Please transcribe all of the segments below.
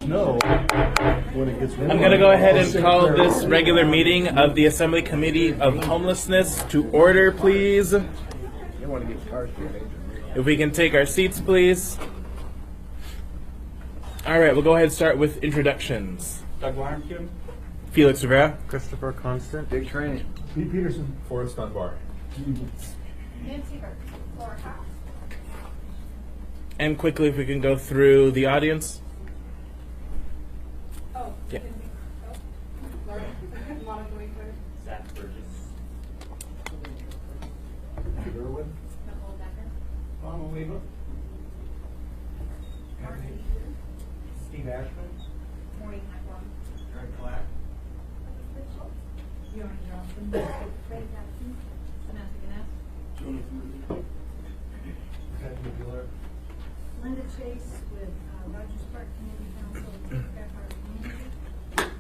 No. When it gets I'm going to go ahead and call this regular meeting of the Assembly Committee of Homelessness to order, please. If we can take our seats, please. All right, we'll go ahead and start with introductions. Doug Warmkin. Felix Rivera. Christopher Constant. Dick Trainee. Pete Peterson. Forrest Dunbar. Nancy Burke. Laura Cox. And quickly, if we can go through the audience. Oh, Yeah. Laura. Monica Winkler. Zach Burgess. Irwin. Nicole Decker. Ronald Weaver. Martin Steve Ashman. Maureen Hackblom. Greg Clack. Bjorn Johnson. Ray Jackson. Samantha Gannett. Kathy Bueller. Linda Chase with Rogers Park Community Council. Bear Park Community.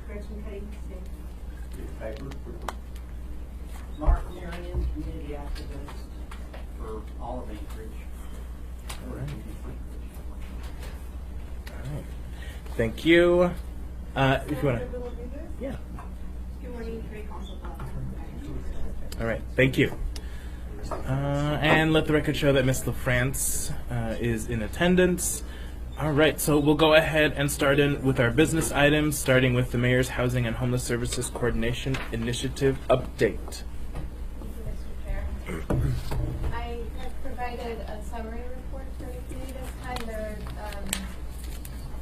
Gretchen Cuddy. State. Piper. Mark Marion, community activist for all of Anchorage. All right. Thank you. If you want to. Yeah. Good morning, Craig Council. All right. Thank you. And let the record show that Ms. LaFrance is in attendance. All right, so we'll go ahead and start in with our business items, starting with the Mayor's Housing and Homeless Services Coordination Initiative update. Thank you, Mr. Chair. I have provided a summary report for the committee this time. There are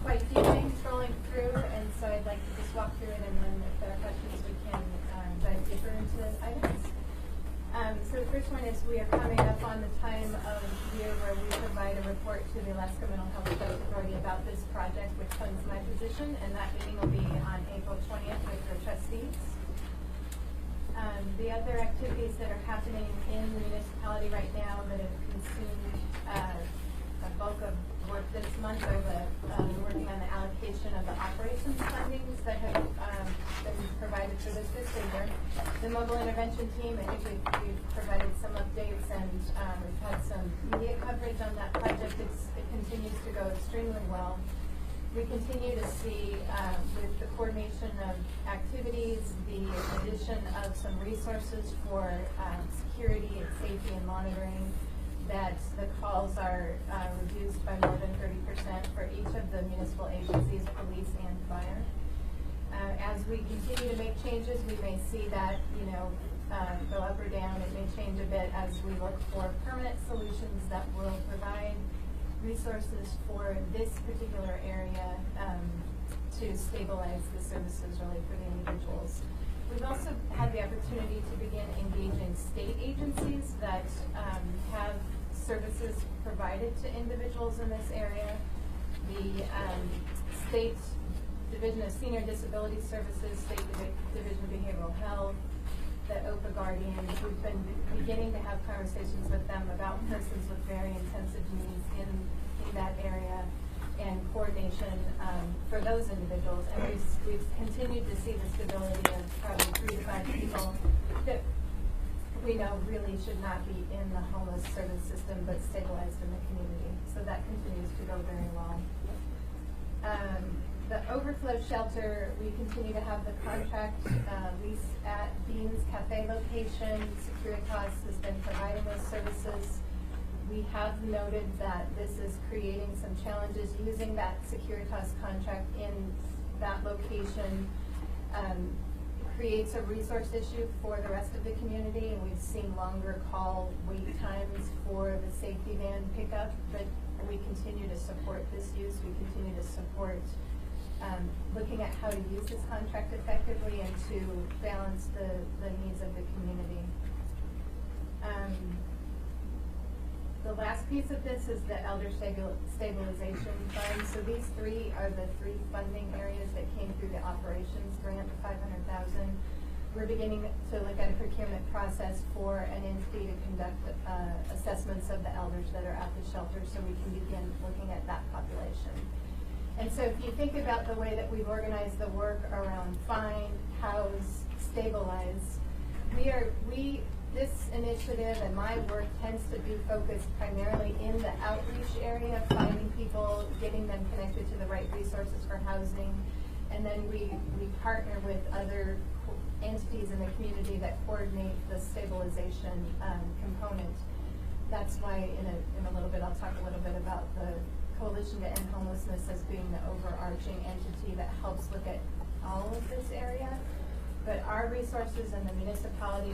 quite a few things rolling through, and so I'd like to just walk through it, and then if there are questions, we can dive deeper into the items. So the first one is we are coming up on the time of year where we provide a report to the Alaska Mental Health Authority about this project, which funds my position, and that meeting will be on April 20th with the trustees. The other activities that are happening in the municipality right now that have consumed a bulk of work this month are working on the allocation of the operations fundings that have been provided for this fiscal year. The mobile intervention team, I think we've provided some updates, and we've had some media coverage on that project. It continues to go extremely well. We continue to see, with the coordination of activities, the addition of some resources for security and safety and monitoring, that the calls are reduced by more than 30% for each of the municipal agencies, police and fire. As we continue to make changes, we may see that, go up or down. It may change a bit as we look for permanent solutions that will provide resources for this particular area to stabilize the services really for the individuals. We've also had the opportunity to begin engaging state agencies that have services provided to individuals in this area. The State Division of Senior Disability Services, State Division of Behavioral Health, the OPA Guardians. We've been beginning to have conversations with them about persons with very intensive needs in that area, and coordination for those individuals. And we've continued to see the stability of probably 3 to 5 people that we know really should not be in the homeless service system, but stabilized in the community. So that continues to go very well. The overflow shelter, we continue to have the contract lease at Bean's Cafe location. Securitas has been providing those services. We have noted that this is creating some challenges using that Securitas contract in that location. Creates a resource issue for the rest of the community, and we've seen longer call wait times for the safety van pickup, but we continue to support this use. We continue to support looking at how to use this contract effectively and to balance the needs of the community. The last piece of this is the Elder Stabilization Fund. So these 3 are the 3 funding areas that came through the operations grant of $500,000. We're beginning to look at a procurement process for an entity to conduct assessments of the elders that are at the shelter, so we can begin looking at that population. And so if you think about the way that we've organized the work around find, house, stabilize, we this initiative and my work tends to be focused primarily in the outreach area, finding people, getting them connected to the right resources for housing. And then we partner with other entities in the community that coordinate the stabilization component. That's why in a little bit, I'll talk a little bit about the Coalition to End Homelessness as being the overarching entity that helps look at all of this area. But our resources in the municipality,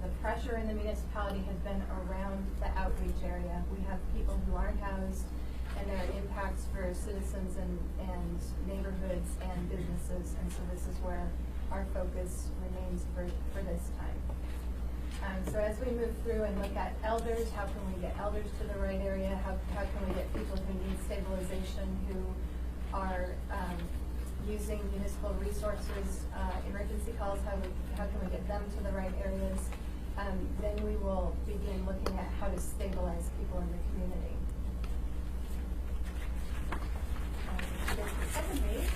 the pressure in the municipality has been around the outreach area. We have people who aren't housed, and there are impacts for citizens and neighborhoods and businesses, and so this is where our focus remains for this time. So as we move through and look at elders, how can we get elders to the right area? How can we get people who need stabilization, who are using municipal resources, emergency calls, how can we get them to the right areas? Then we will begin looking at how to stabilize people in the community. There's the second page.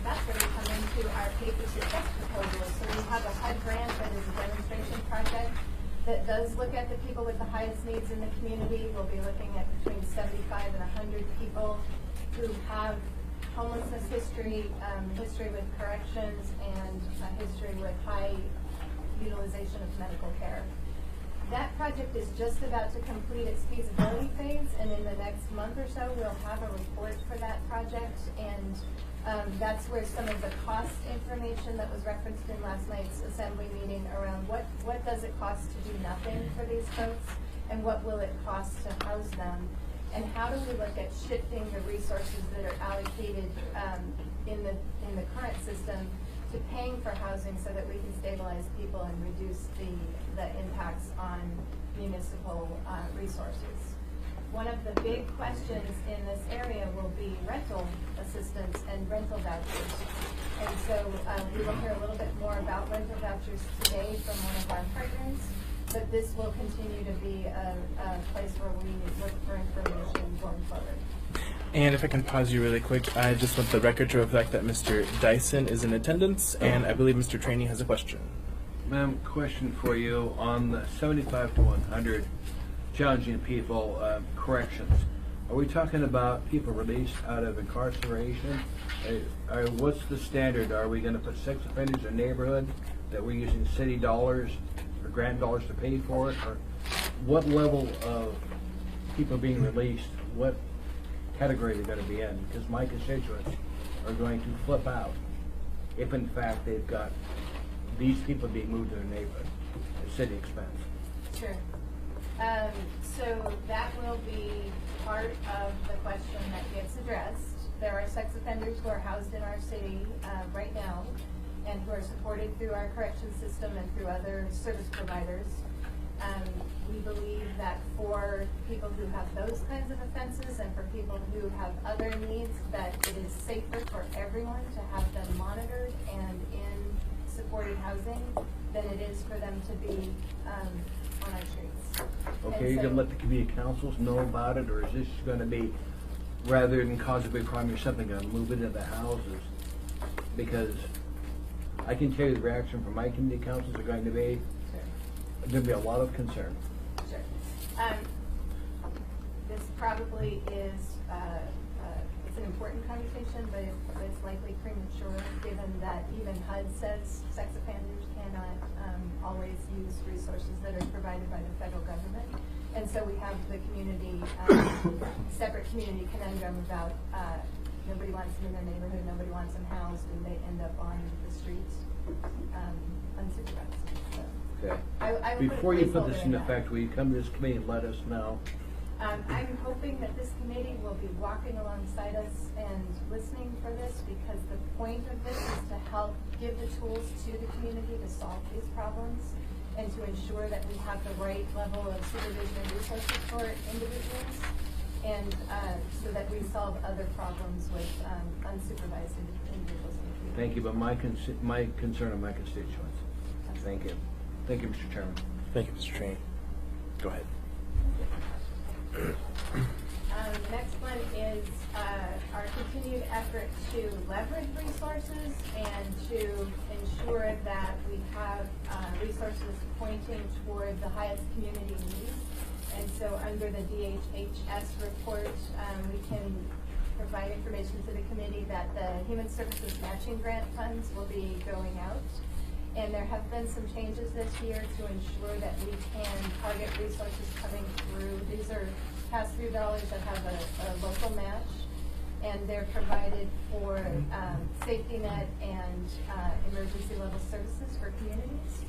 That's where we come into our pay for success proposal. So we have a HUD grant that is a demonstration project that does look at the people with the highest needs in the community. We'll be looking at between 75 and 100 people who have homelessness history, history with corrections, and a history with high utilization of medical care. That project is just about to complete its feasibility phase, and in the next month or so, we'll have a report for that project, and that's where some of the cost information that was referenced in last night's assembly meeting around what does it cost to do nothing for these folks, and what will it cost to house them, and how do we look at shifting the resources that are allocated in the current system to paying for housing so that we can stabilize people and reduce the impacts on municipal resources. One of the big questions in this area will be rental assistance and rental vouchers. And so we will hear a little bit more about rental vouchers today from one of our partners, but this will continue to be a place where we look for information going forward. And if I can pause you really quick, I just want the record to reflect that Mr. Dyson is in attendance, and I believe Mr. Trainee has a question. Ma'am, question for you on the 75 to 100 challenging people corrections. Are we talking about people released out of incarceration? What's the standard? Are we going to put sex offenders in a neighborhood that we're using city dollars or grant dollars to pay for it? Or what level of people being released, what category they're going to be in? Because my constituents are going to flip out if in fact they've got these people being moved to their neighborhood at city expense. Sure. So that will be part of the question that gets addressed. There are sex offenders who are housed in our city right now and who are supported through our correction system and through other service providers. We believe that for people who have those kinds of offenses and for people who have other needs, that it is safer for everyone to have them monitored and in supported housing than it is for them to be on our streets. Okay, you're going to let the community councils know about it, or is this going to be, rather than cause a big crime or something, going to move it into the houses? Because I can tell you the reaction from my community councils are going to be, there's going to be a lot of concern. Sure. This probably is, it's an important conversation, but it's likely premature given that even HUD says sex offenders cannot always use resources that are provided by the federal government. And so we have the community, separate community conundrum about nobody wants them in their neighborhood, nobody wants them housed, and they end up on the streets unsupervised. So. Okay. I Before you put this in into effect, will you come to this committee and let us know? I'm hoping that this committee will be walking alongside us and listening for this, because the point of this is to help give the tools to the community to solve these problems and to ensure that we have the right level of supervision and resources for individuals, and so that we solve other problems with unsupervised individuals in the community. Thank you, but my concern are my constituents. Thank you. Thank you, Mr. Chairman. Thank you, Mr. Trainee. Go ahead. The next one is our continued effort to leverage resources and to ensure that we have resources pointing toward the highest community needs. And so under the DHHS report, we can provide information to the committee that the Human Services Matching Grant funds will be going out. And there have been some changes this year to ensure that we can target resources coming through. These are pass-through dollars that have a local match, and they're provided for safety net and emergency level services for communities.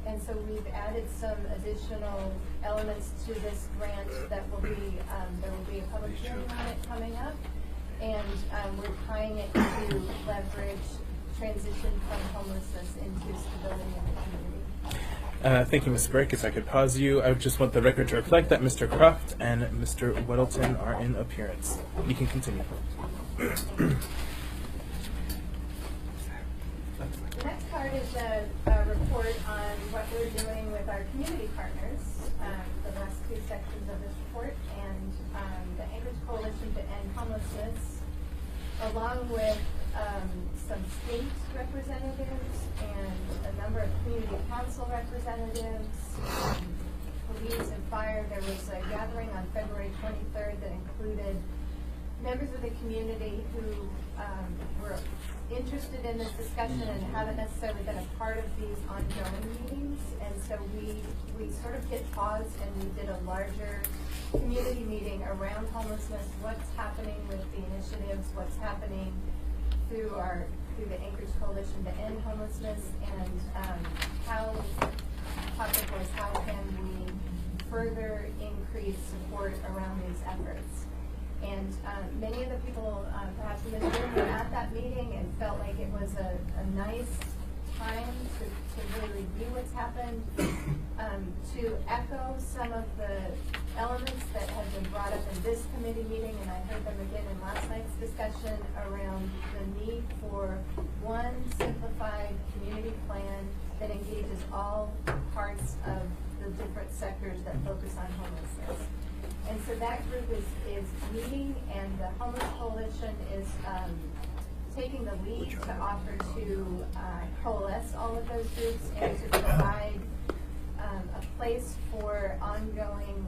And so we've added some additional elements to this grant that will be, there will be a public hearing on it coming up. And we're tying it to leverage transition from homelessness into stability in the community. Thank you, Ms. Burkes. I could pause you. I just want the record to reflect that Mr. Croft and Mr. Weddleton are in appearance. You can continue. The next part is a report on what we're doing with our community partners, the last two sections of this report, and the Anchorage Coalition to End Homelessness, along with some state representatives and a number of community council representatives, police and fire. There was a gathering on February 23rd that included members of the community who were interested in this discussion and haven't necessarily been a part of these ongoing meetings. And so we sort of hit pause and we did a larger community meeting around homelessness, what's happening with the initiatives, what's happening through the Anchorage Coalition to End Homelessness, and how topic was how can we further increase support around these efforts. And many of the people perhaps in this room were at that meeting and felt like it was a nice time to really review what's happened, to echo some of the elements that have been brought up in this committee meeting, and I heard them again in last night's discussion around the need for one simplified community plan that engages all parts of the different sectors that focus on homelessness. And so that group is meeting, and the Homeless Coalition is taking the lead to offer to coalesce all of those groups and to provide a place for ongoing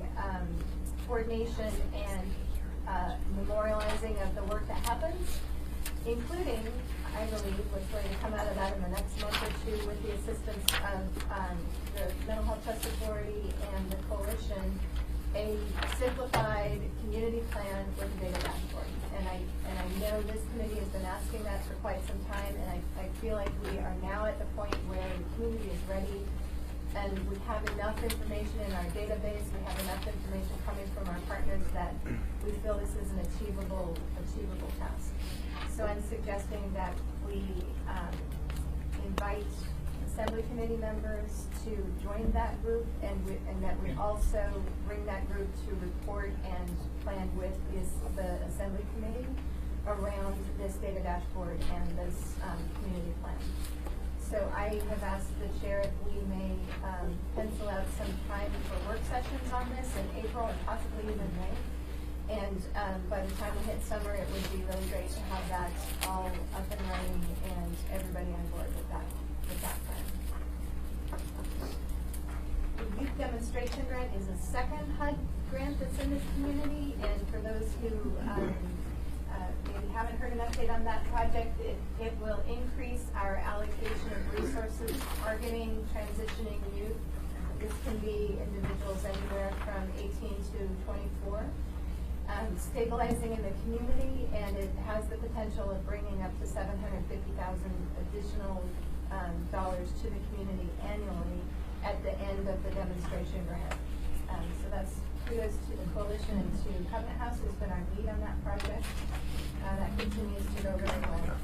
coordination and memorializing of the work that happens, including, I believe, what's going to come out of that in the next month or two with the assistance of the Mental Health Trust Authority and the Coalition, a simplified community plan with a data dashboard. And I know this committee has been asking that for quite some time, and I feel like we are now at the point where the community is ready, and we have enough information in our database, we have enough information coming from our partners that we feel this is an achievable task. So I'm suggesting that we invite Assembly Committee members to join that group, and that we also bring that group to report and plan with the Assembly Committee around this data dashboard and this community plan. So I have asked the chair if we may pencil out some time for work sessions on this in April and possibly even May. And by the time we hit summer, it would be really great to have that all up and running and everybody on board with that plan. The Youth Demonstration Grant is a second HUD grant that's in this community, and for those who maybe haven't heard an update on that project, it will increase our allocation of resources targeting transitioning youth. This can be individuals anywhere from 18 to 24. Stabilizing in the community, and it has the potential of bringing up to $750,000 additional dollars to the community annually at the end of the demonstration grant. So that's kudos to the coalition and to Covenant House, who's been our lead on that project. That continues to go really well.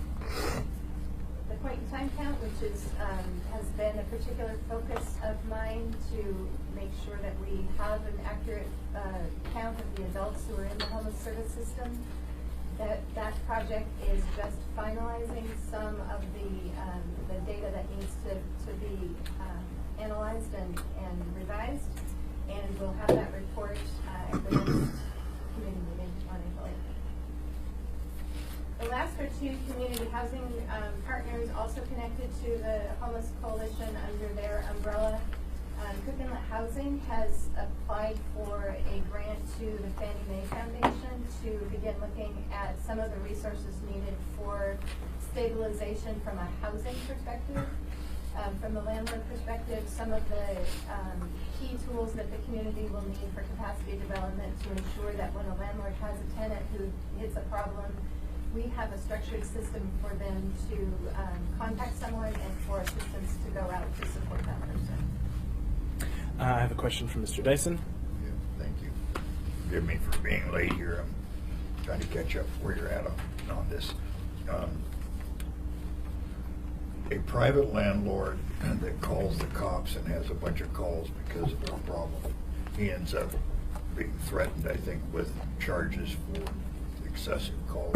The point in time count, which is has been a particular focus of mine to make sure that we have an accurate count of the adults who are in the homeless service system. That project is just finalizing some of the data that needs to be analyzed and revised, and we'll have that report at the next committee meeting on April 8th. last are two community housing partners also connected to the Homeless Coalition under their umbrella. Cook Inlet Housing has applied for a grant to the Fannie Mae Foundation to begin looking at some of the resources needed for stabilization from a housing perspective. From the landlord perspective, some of the key tools that the community will need for capacity development to ensure that when a landlord has a tenant who hits a problem, we have a structured system for them to contact someone and for assistance to go out to support that person. I have a question from Mr. Dyson. Yeah, thank you. Forgive me for being late here. I'm trying to catch up where you're at on this. A private landlord that calls the cops and has a bunch of calls because of a problem, he ends up being threatened, I think, with charges for excessive calls.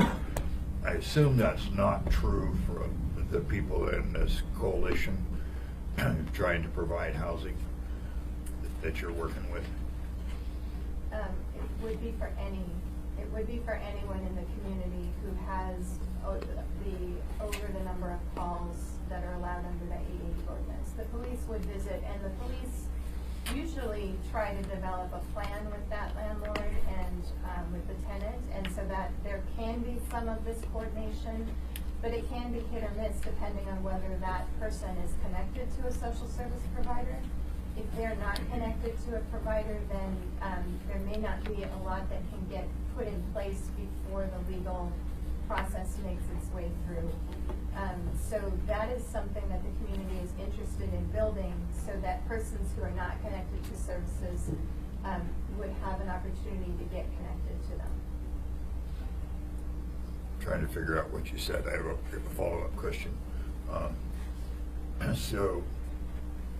I assume that's not true for the people in this coalition trying to provide housing that you're working with. It would be for anyone in the community who has over the number of calls that are allowed under the 880 ordinance. The police would visit, and the police usually try to develop a plan with that landlord and with the tenant, and so that there can be some of this coordination, but it can be hit or miss depending on whether that person is connected to a social service provider. If they're not connected to a provider, then there may not be a lot that can get put in place before the legal process makes its way through. So that is something that the community is interested in building, so that persons who are not connected to services would have an opportunity to get connected to them. Trying to figure out what you said. I have a follow-up question. So,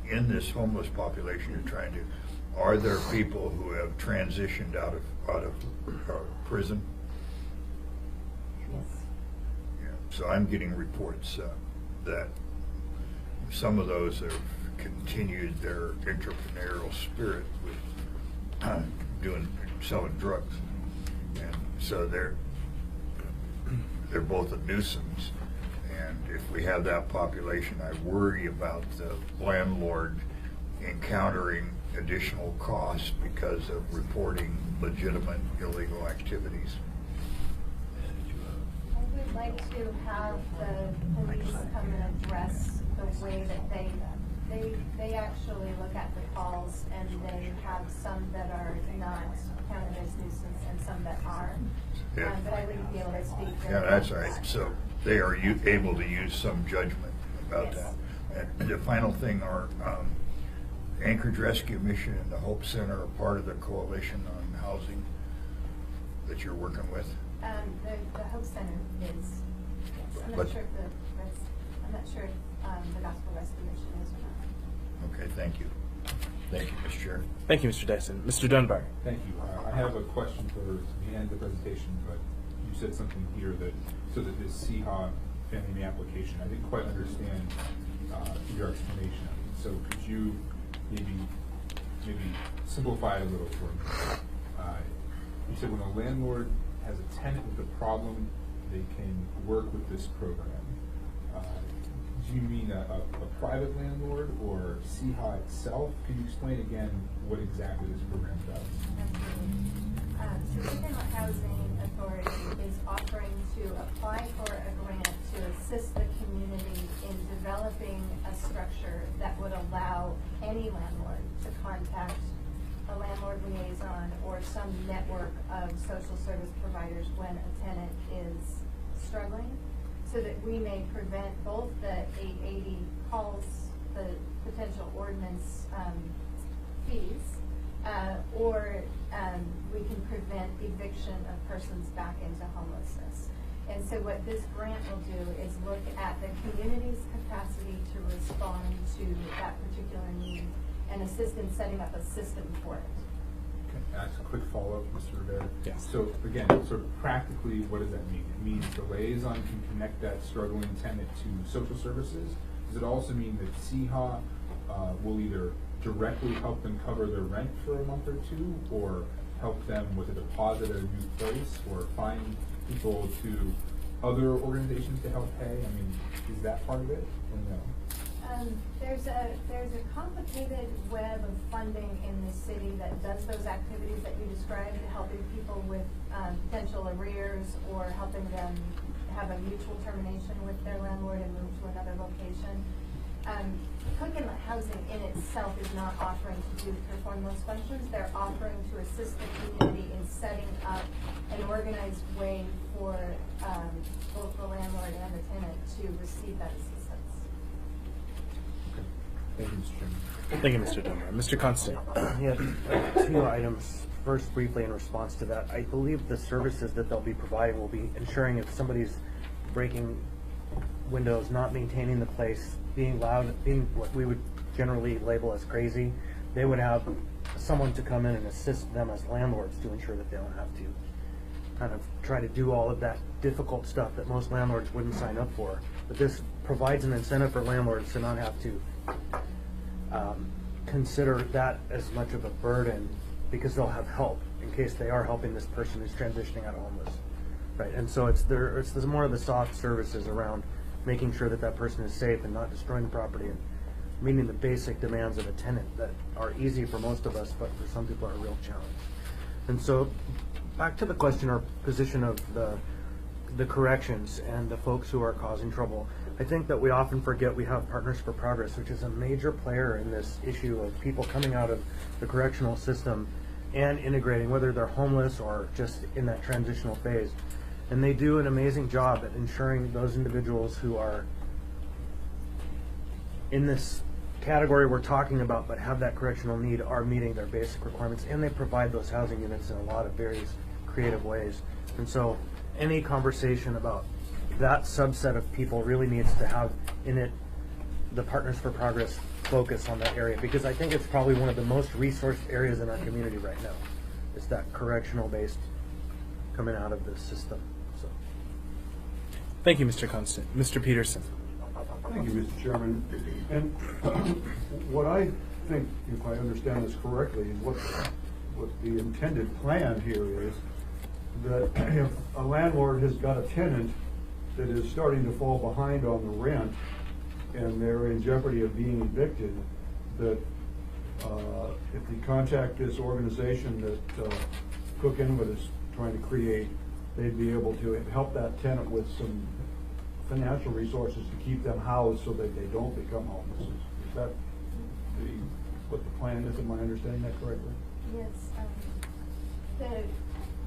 in this homeless population you're trying to, are there people who have transitioned out of prison? Yes. Yeah. So I'm getting reports that some of those have continued their entrepreneurial spirit with selling drugs, and so they're both a nuisance. And if we have that population, I worry about the landlord encountering additional costs because of reporting legitimate illegal activities. I would like to have the police come and address the way that they actually look at the calls, and they have some that are not counted as nuisance and some that are. Yeah. But I wouldn't be able to speak for Yeah, that's all right. So they are able to use some judgment about Yes. that. And the final thing, our Anchorage Rescue Mission and the Hope Center are part of the coalition on housing that you're working with. The Hope Center is. Yes. I'm But- not sure if the Gospel Rescue Mission is or not. Okay, thank you. Thank you, Mr. Chair. Thank you, Mr. Dyson. Mr. Dunbar. Thank you. I have a question for the end of the presentation, but you said something here that this CHA Fannie Mae application, I didn't quite understand your explanation. So could you maybe simplify it a little for me? You said when a landlord has a tenant with a problem, they can work with this program. Do you mean a private landlord or CHA itself? Can you explain again what exactly this program does? Absolutely. So Cook Inlet Housing Authority is offering to apply for a grant to assist the community in developing a structure that would allow any landlord to contact a landlord liaison or some network of social service providers when a tenant is struggling, so that we may prevent both the 880 calls, the potential ordinance fees, or we can prevent eviction of persons back into homelessness. And so what this grant will do is look at the community's capacity to respond to that particular need and assist in setting up a system for it. Can I ask a quick follow-up, Mr. Rivera? Yes. So again, sort of practically, what does that mean? It means the liaison can connect that struggling tenant to social services. Does it also mean that CHA will either directly help them cover their rent for a month or two, or help them with a deposit at a new place, or find people to other organizations to help pay? I mean, is that part of it or no? There's a complicated web of funding in the city that does those activities that you described, helping people with potential arrears or helping them have a mutual termination with their landlord and move to another location. Cook Inlet Housing in itself is not offering to perform those functions. They're offering to assist the community in setting up an organized way for both the landlord and the tenant to receive that assistance. Thank you, Mr. Chairman. Thank you, Mr. Domer. Mr. Constant. Yeah, two items. First, briefly in response to that, I believe the services that they'll be providing will be ensuring if somebody's breaking windows, not maintaining the place, being loud, being what we would generally label as crazy, they would have someone to come in and assist them as landlords to ensure that they don't have to kind of try to do all of that difficult stuff that most landlords wouldn't sign up for. But this provides an incentive for landlords to not have to consider that as much of a burden, because they'll have help in case they are helping this person who's transitioning out of homeless, right? And so it's more of the soft services around making sure that that person is safe and not destroying the property and meeting the basic demands of a tenant that are easy for most of us, but for some people are a real challenge. And so back to the question or position of the corrections and the folks who are causing trouble. I think that we often forget we have Partners for Progress, which is a major player in this issue of people coming out of the correctional system and integrating, whether they're homeless or just in that transitional phase. And they do an amazing job at ensuring those individuals who are in this category we're talking about but have that correctional need are meeting their basic requirements, and they provide those housing units in a lot of various creative ways. And so any conversation about that subset of people really needs to have in it the Partners for Progress focus on that area, because I think it's probably one of the most resourced areas in our community right now. It's that correctional based coming out of the system. So Thank you, Mr. Constant. Mr. Peterson. Thank you, Mr. Chairman. And what I think, if I understand this correctly, is what the intended plan here is that if a landlord has got a tenant that is starting to fall behind on the rent and they're in jeopardy of being evicted, that if they contact this organization that Cook Inlet is trying to create, they'd be able to help that tenant with some financial resources to keep them housed so that they don't become homeless. Is that what the plan is? Am I understanding that correctly? Yes.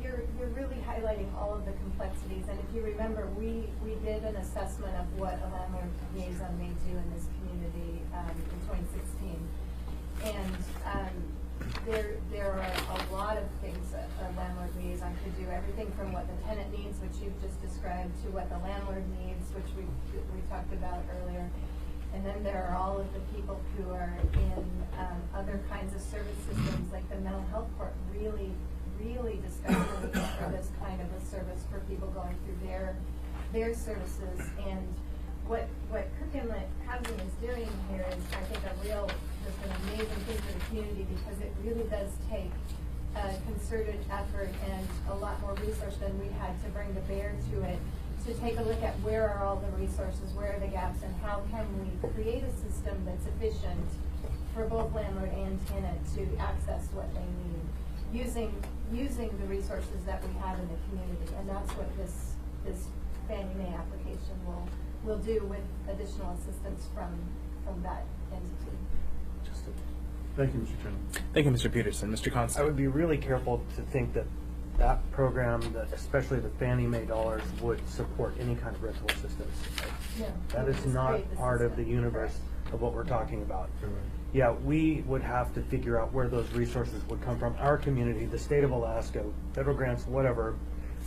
You're really highlighting all of the complexities, and if you remember, we did an assessment of what a landlord liaison may do in this community in 2016, and there are a lot of things that a landlord liaison could do. Everything from what the tenant needs, which you've just described, to what the landlord needs, which we talked about earlier. And then there are all of the people who are in other kinds of service systems, like the mental health court, really discussing for this kind of a service for people going through their services. And what Cook Inlet Housing is doing here is, I think, just an amazing thing for the community, because it really does take a concerted effort and a lot more resource than we had to bring to bear to it, to take a look at where are all the resources, where are the gaps, and how can we create a system that's efficient for both landlord and tenant to access what they need, using the resources that we have in the community. And that's what this Fannie Mae application will do, with additional assistance from that entity. Thank you, Mr. Chairman. Thank you, Mr. Peterson. Mr. I Constant. would be really careful to think that that program, that especially the Fannie Mae dollars, would support any kind of rental assistance. No, That we is just not create the part of the system. universe of what we're talking about. Yeah, we would have to figure out where those resources would come from. Our community, the state of Alaska, federal grants, whatever,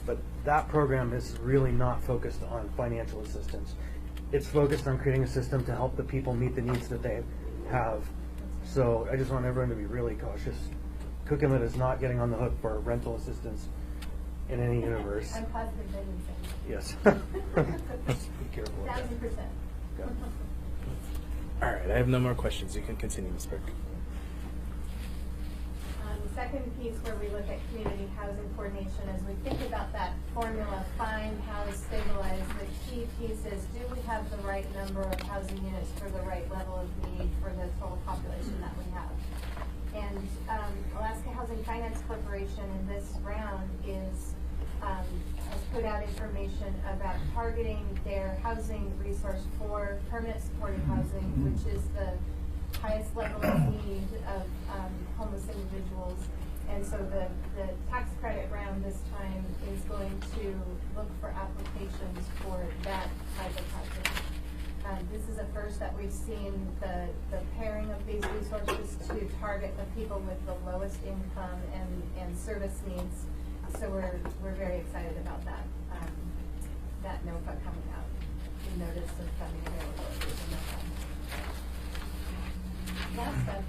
but that program is really not focused on financial assistance. It's focused on creating a system to help the people meet the needs that they have. So I just want everyone to be really cautious. Cook Inlet is not getting on the hook for rental assistance in any universe. I'm positive they didn't say that. Yes. Let's be careful with that. 1,000%. Yeah. All right, I have no more questions. You can continue, Ms. Burke. second piece where we look at community housing coordination, as we think about that formula, find, house, stabilize, the key piece is, do we have the right number of housing units for the right level of need for the total population that we have? And Alaska Housing Finance Corporation in this round has put out information about targeting their housing resource for permanent supportive housing, which is the highest level of need of homeless individuals. And so the tax credit round this time is going to look for applications for that type of housing. This is a first that we've seen the pairing of these resources to target the people with the lowest income and service needs. So we're very excited about that NOFA coming out, the notice of funding availability in that fund. Last up,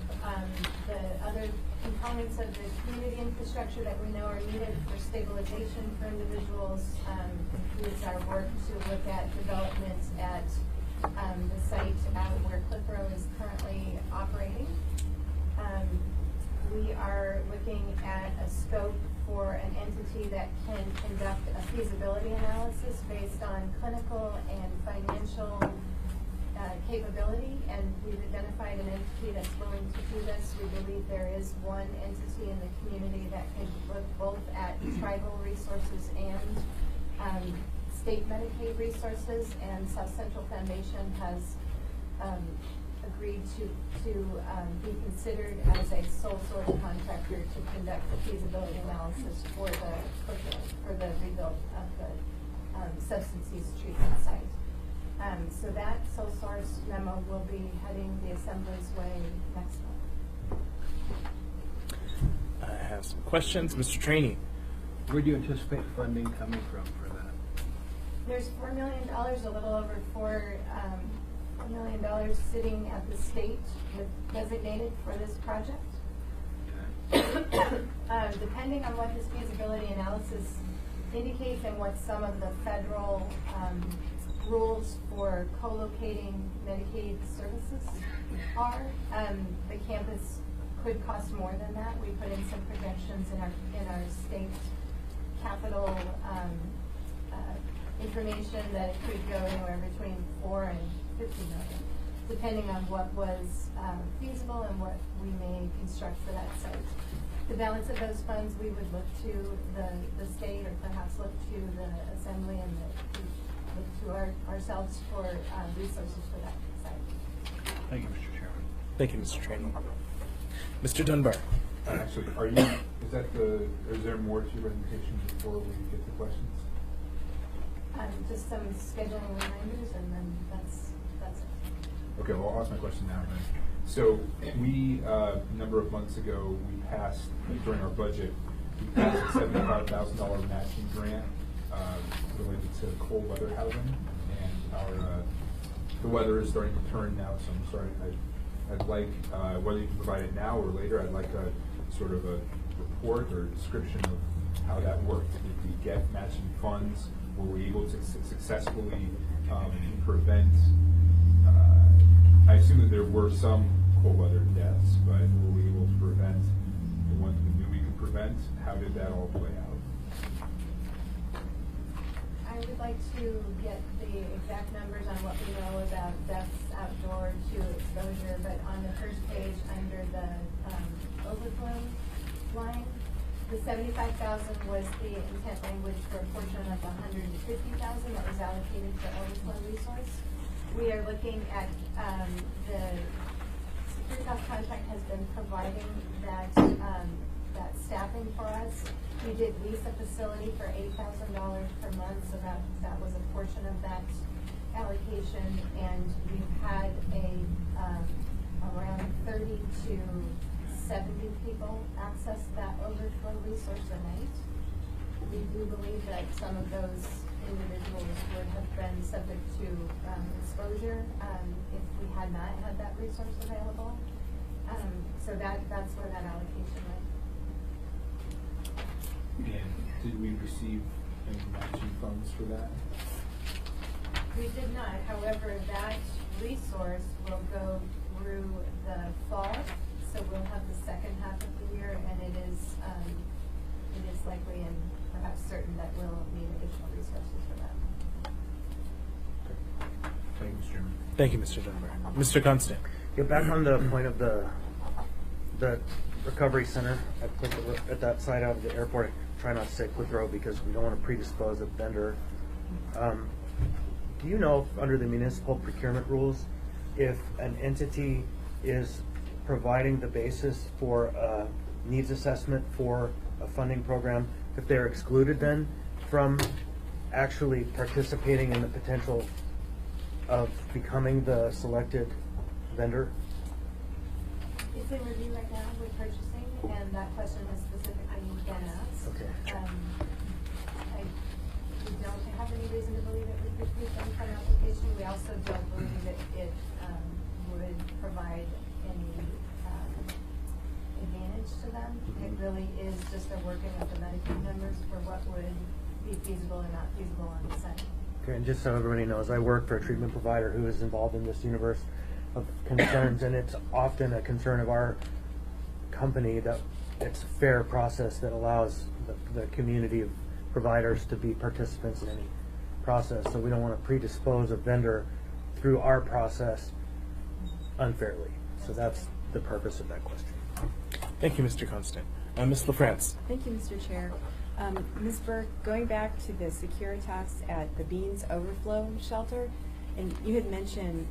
the other components of the community infrastructure that we know are needed for stabilization for individuals includes our work to look at development at the site out where Cliff Row is currently operating. We are looking at a scope for an entity that can conduct a feasibility analysis based on clinical and financial capability, and we've identified an entity that's willing to do this. We believe there is one entity in the community that can look both at tribal resources and state Medicaid resources, and South Central Foundation has agreed to be considered as a sole source contractor to conduct the feasibility analysis for the rebuild of the substance use treatment site. So that sole source memo will be heading the Assembly's way next month. I have some questions. Mr. Trainee. Where do you anticipate funding coming from for that? There's $4 million, a little over $4 million sitting at the state designated for this project. Depending on what this feasibility analysis indicates and what some of the federal rules for co-locating Medicaid services are, the campus could cost more than that. We put in some projections in our state capital information that it could go anywhere between $4 and $50 million, depending on what was feasible and what we may construct for that site. The balance of those funds, we would look to the state, or perhaps look to the Assembly, and look to ourselves for resources for that site. Thank you, Mr. Chairman. Thank you, Mr. Trainee. Mr. Dunbar. Actually, is there more to your presentation before we get to questions? Just some scheduling reminders, and then that's it. Okay, well, I'll ask my question now then. So we, a number of months ago, we passed, during our budget, we passed a $75,000 matching grant related to cold weather housing, and the weather is starting to turn now, so I'm sorry, I'd like, whether you can provide it now or later, I'd like a sort of a report or description of how that worked. Did we get matching funds? Were we able to successfully prevent, I assume that there were some cold weather deaths, but were we able to prevent the ones we knew we could prevent? How did that all play out? I would like to get the exact numbers on what we know about deaths outdoor to exposure, but on the first page under the overflow line, the $75,000 was the intent language for a portion of the $150,000 that was allocated for overflow resource. We are looking at the Securitas contract has been providing that staffing for us. We did lease a facility for $8,000 per month, so that was a portion of that allocation, and we've had around 30 to 70 people access that overflow resource a night. We do believe that some of those individuals would have been subject to exposure if we had not had that resource available. So that's where that allocation went. And did we receive any matching funds for that? We did not. However, that resource will go through the fall so we'll have the second half of the year, and it is likely and perhaps certain that we'll need additional resources for that. Thank you, Mr. Chairman. Thank you, Mr. Dunbar. Mr. Constant. Get back on the point of the recovery center at that side of the airport. Try not to say Clitheroe because we don't want to predispose a vendor. Do you know if, under the municipal procurement rules, if an entity is providing the basis for a needs assessment for a funding program, if they're excluded then from actually participating in the potential of becoming the selected vendor? It's in review right now with purchasing, and that question has specifically been asked. Okay. We don't have any reason to believe it would be done for an application. We also don't believe that it would provide any advantage to them. It really is just a working with the Medicaid members for what would be feasible and not feasible on the site. Okay, and just so everybody knows, I work for a treatment provider who is involved in this universe of concerns, and it's often a concern of our company that it's a fair process that allows the community of providers to be participants in any process. So we don't want to predispose a vendor through our process unfairly. So that's the purpose of that question. Thank you, Mr. Constant. Ms. LaFrance. Thank you, Mr. Chair. Ms. Burke, going back to the Securitas at the Beans Overflow Shelter, and you had mentioned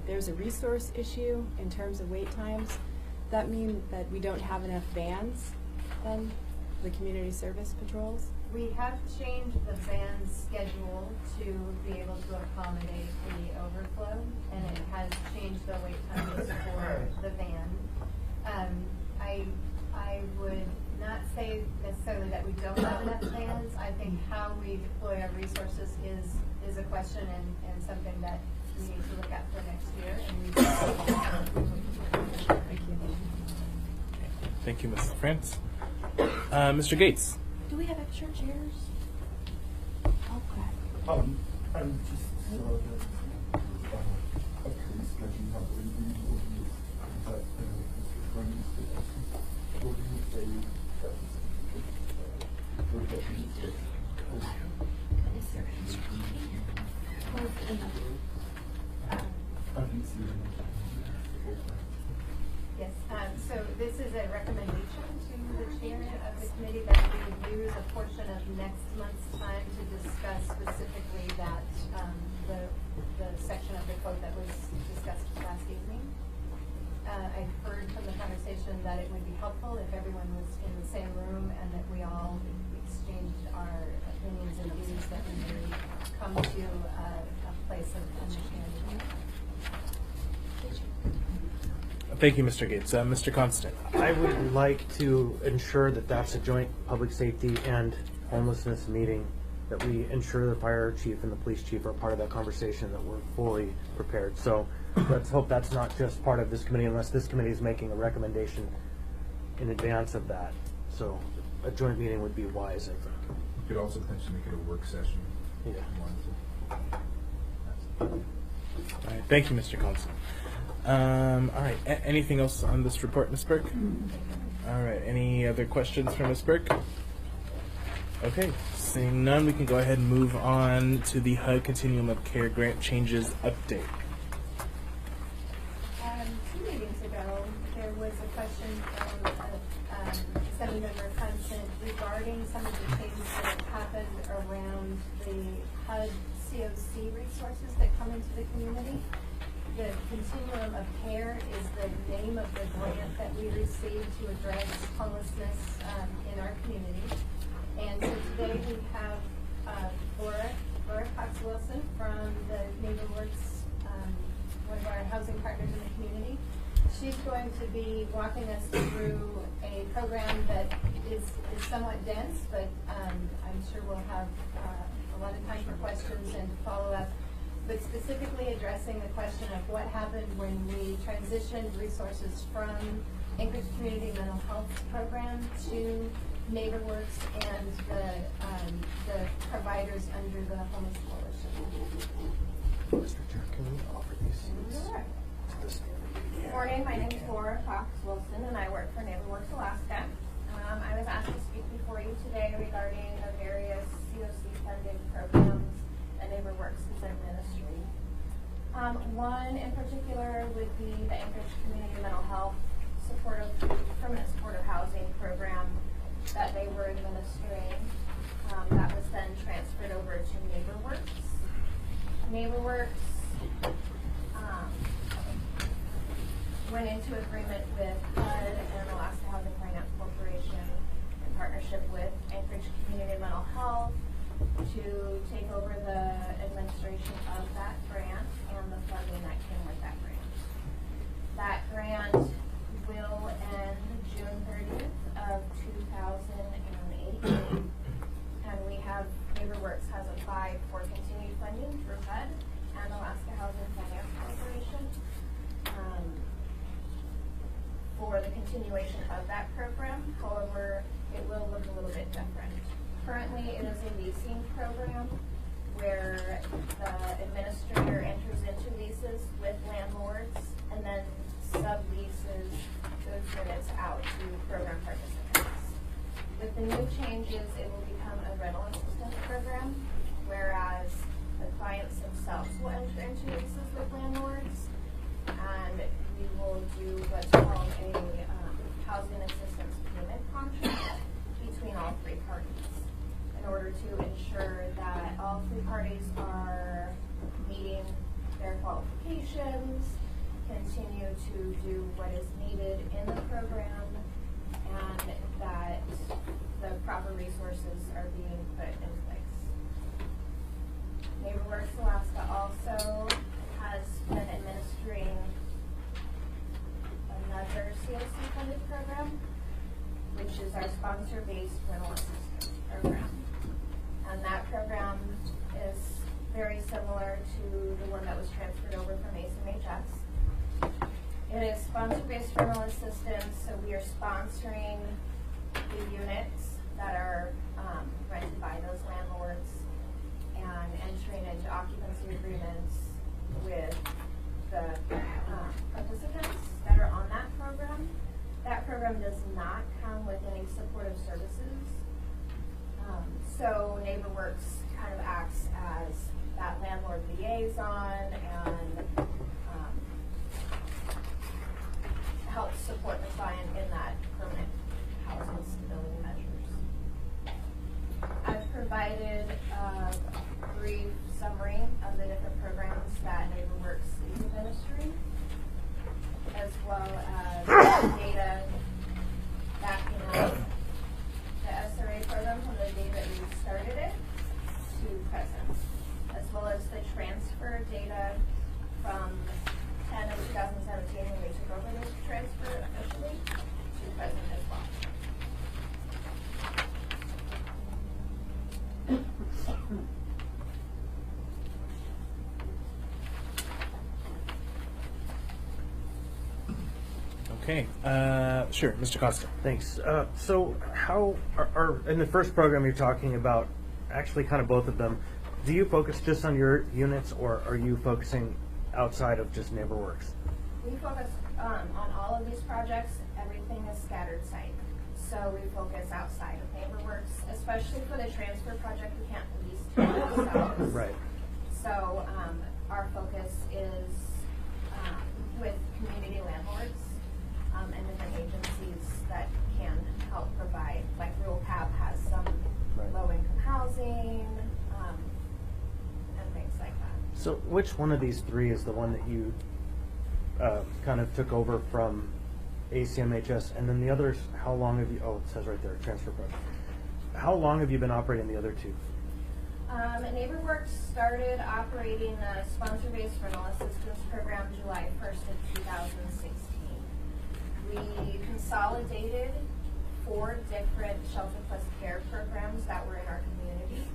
there's a resource issue in terms of wait times. Does that mean that we don't have enough vans then, the community service patrols? We have changed the van schedule to be able to accommodate the overflow, and it has changed the wait times for the van. I would not say necessarily that we don't have enough vans. I think how we deploy our resources is a question and something that we need to look at for next year. Thank you. Thank you, Ms. LaFrance. Mr. Gates. Do we have extra chairs? Okay. I'm just sketching out what you that what do you say Yes, so this is a recommendation to the chair of the committee that we would use a portion of next month's time to discuss specifically that, the section of the code that was discussed last evening. I heard from the conversation that it would be helpful if everyone was in the same room and that we all exchanged our opinions and views, that we really come to a place of understanding. Thank you, Mr. Gates. Mr. Constant. I would like to ensure that that's a joint public safety and homelessness meeting, that we ensure the fire chief and the police chief are part of that conversation, that we're fully prepared. So let's hope that's not just part of this committee unless this committee is making a recommendation in advance of that. So a joint meeting would be wise, I think. You could also potentially make it a work session. Yeah. if you wanted to. All right. Thank you, Mr. Constant. All right. Anything else on this report, Ms. Burke? All right. Any other questions for Ms. Burke? Okay. Seeing none, we can go ahead and move on to the HUD Continuum of Care Grant Changes update. 2 meetings ago, there was a question from Assembly Member Constant regarding some of the changes that have happened around the HUD COC resources that come into the community. The Continuum of Care is the name of the grant that we received to address homelessness in our community. And so today we have Laura Cox-Wilson from the NeighborWorks, one of our housing partners in the community. She's going to be walking us through a program that is somewhat dense, but I'm sure we'll have a lot of time for questions and to follow up, but specifically addressing the question of what happened when we transitioned resources from Anchorage Community Mental Health Program to NeighborWorks and the providers under the Homeless Coalition. Mr. Chair, can we offer these seats? Sure. this. Good morning, my name is Laura Fox Wilson and I work for NeighborWorks Alaska. I was asked to speak before you today regarding the various COC funded programs that NeighborWorks is administering. One in particular would be the Anchorage Community Mental Health Permanent Supportive Housing Program that they were administering. That was then transferred over to NeighborWorks. NeighborWorks went into agreement with HUD and Alaska Housing Finance Corporation in partnership with Anchorage Community Mental Health to take over the administration of that grant and the funding that came with that grant. That grant will end June 30th of 2018, and we have, NeighborWorks has applied for continued funding through HUD and Alaska Housing Finance Corporation for the continuation of that program. However, it will look a little bit different. Currently, it is a leasing program where the administrator enters into leases with landlords and then subleases those units out to program participants. With the new changes, it will become a rental assistance program, whereas the clients themselves will enter into leases with landlords, and we will do what's called a housing assistance payment contract between all three parties in order to ensure that all three parties are meeting their qualifications, continue to do what is needed in the program, and that the proper resources are being put in place. NeighborWorks Alaska also has been administering another COC funded program, which is our sponsor-based rental assistance program. And that program is very similar to the one that was transferred over from ACMHS. It is sponsor-based rental assistance, so we are sponsoring the units that are rented by those landlords and entering into occupancy agreements with the participants that are on that program. That program does not come with any supportive services. So NeighborWorks kind of acts as that landlord liaison and helps support the client in that permanent housing stability measures. I've provided a brief summary of the different programs that NeighborWorks is administering, as well as data backing up the SRA program from the day that we started it to present, as well as the transfer data from 10 of 2017 when we took over this transfer officially to present as well. Okay, sure, Mr. Costa. Thanks. So how are in the first program you're talking about, actually kind of both of them, do you focus just on your units, or are you focusing outside of just NeighborWorks? We focus on all of these projects. Everything is scattered site. So we focus outside of NeighborWorks, especially for the transfer project. We can't lease to ourselves. Right. So our focus is with community landlords and different agencies that can help provide, like Rural Cab has some low-income housing and things like that. So which one of these three is the one that you kind of took over from ACMHS, and then the others, how long have you, oh, it says right there, transfer project. How long have you been operating the other two? NeighborWorks started operating the sponsor-based rental assistance program July 1st of 2016. We consolidated 4 different shelter plus care programs that were in our community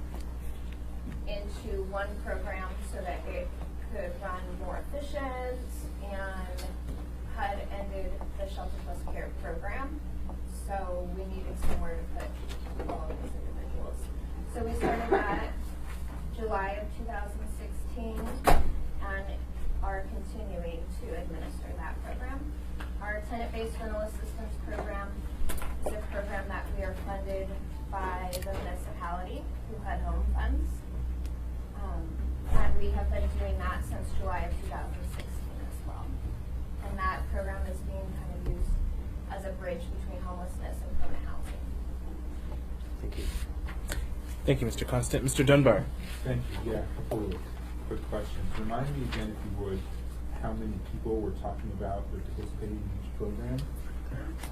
into one program so that it could run more efficient, and HUD ended the shelter plus care program, so we needed somewhere to put all of these individuals. So we started that July of 2016 and are continuing to administer sponsor-based rental assistance program is a program that we are funded by the municipality who had home funds. And we have been doing that since July of 2016 as well. And that program is being kind of used as a bridge between homelessness and permanent housing. Thank you. Thank you, Mr. Constant. Mr. Dunbar. Thank you. Yeah, a couple of quick questions. Remind me again, if you would, how many people we're talking about that are participating in each program?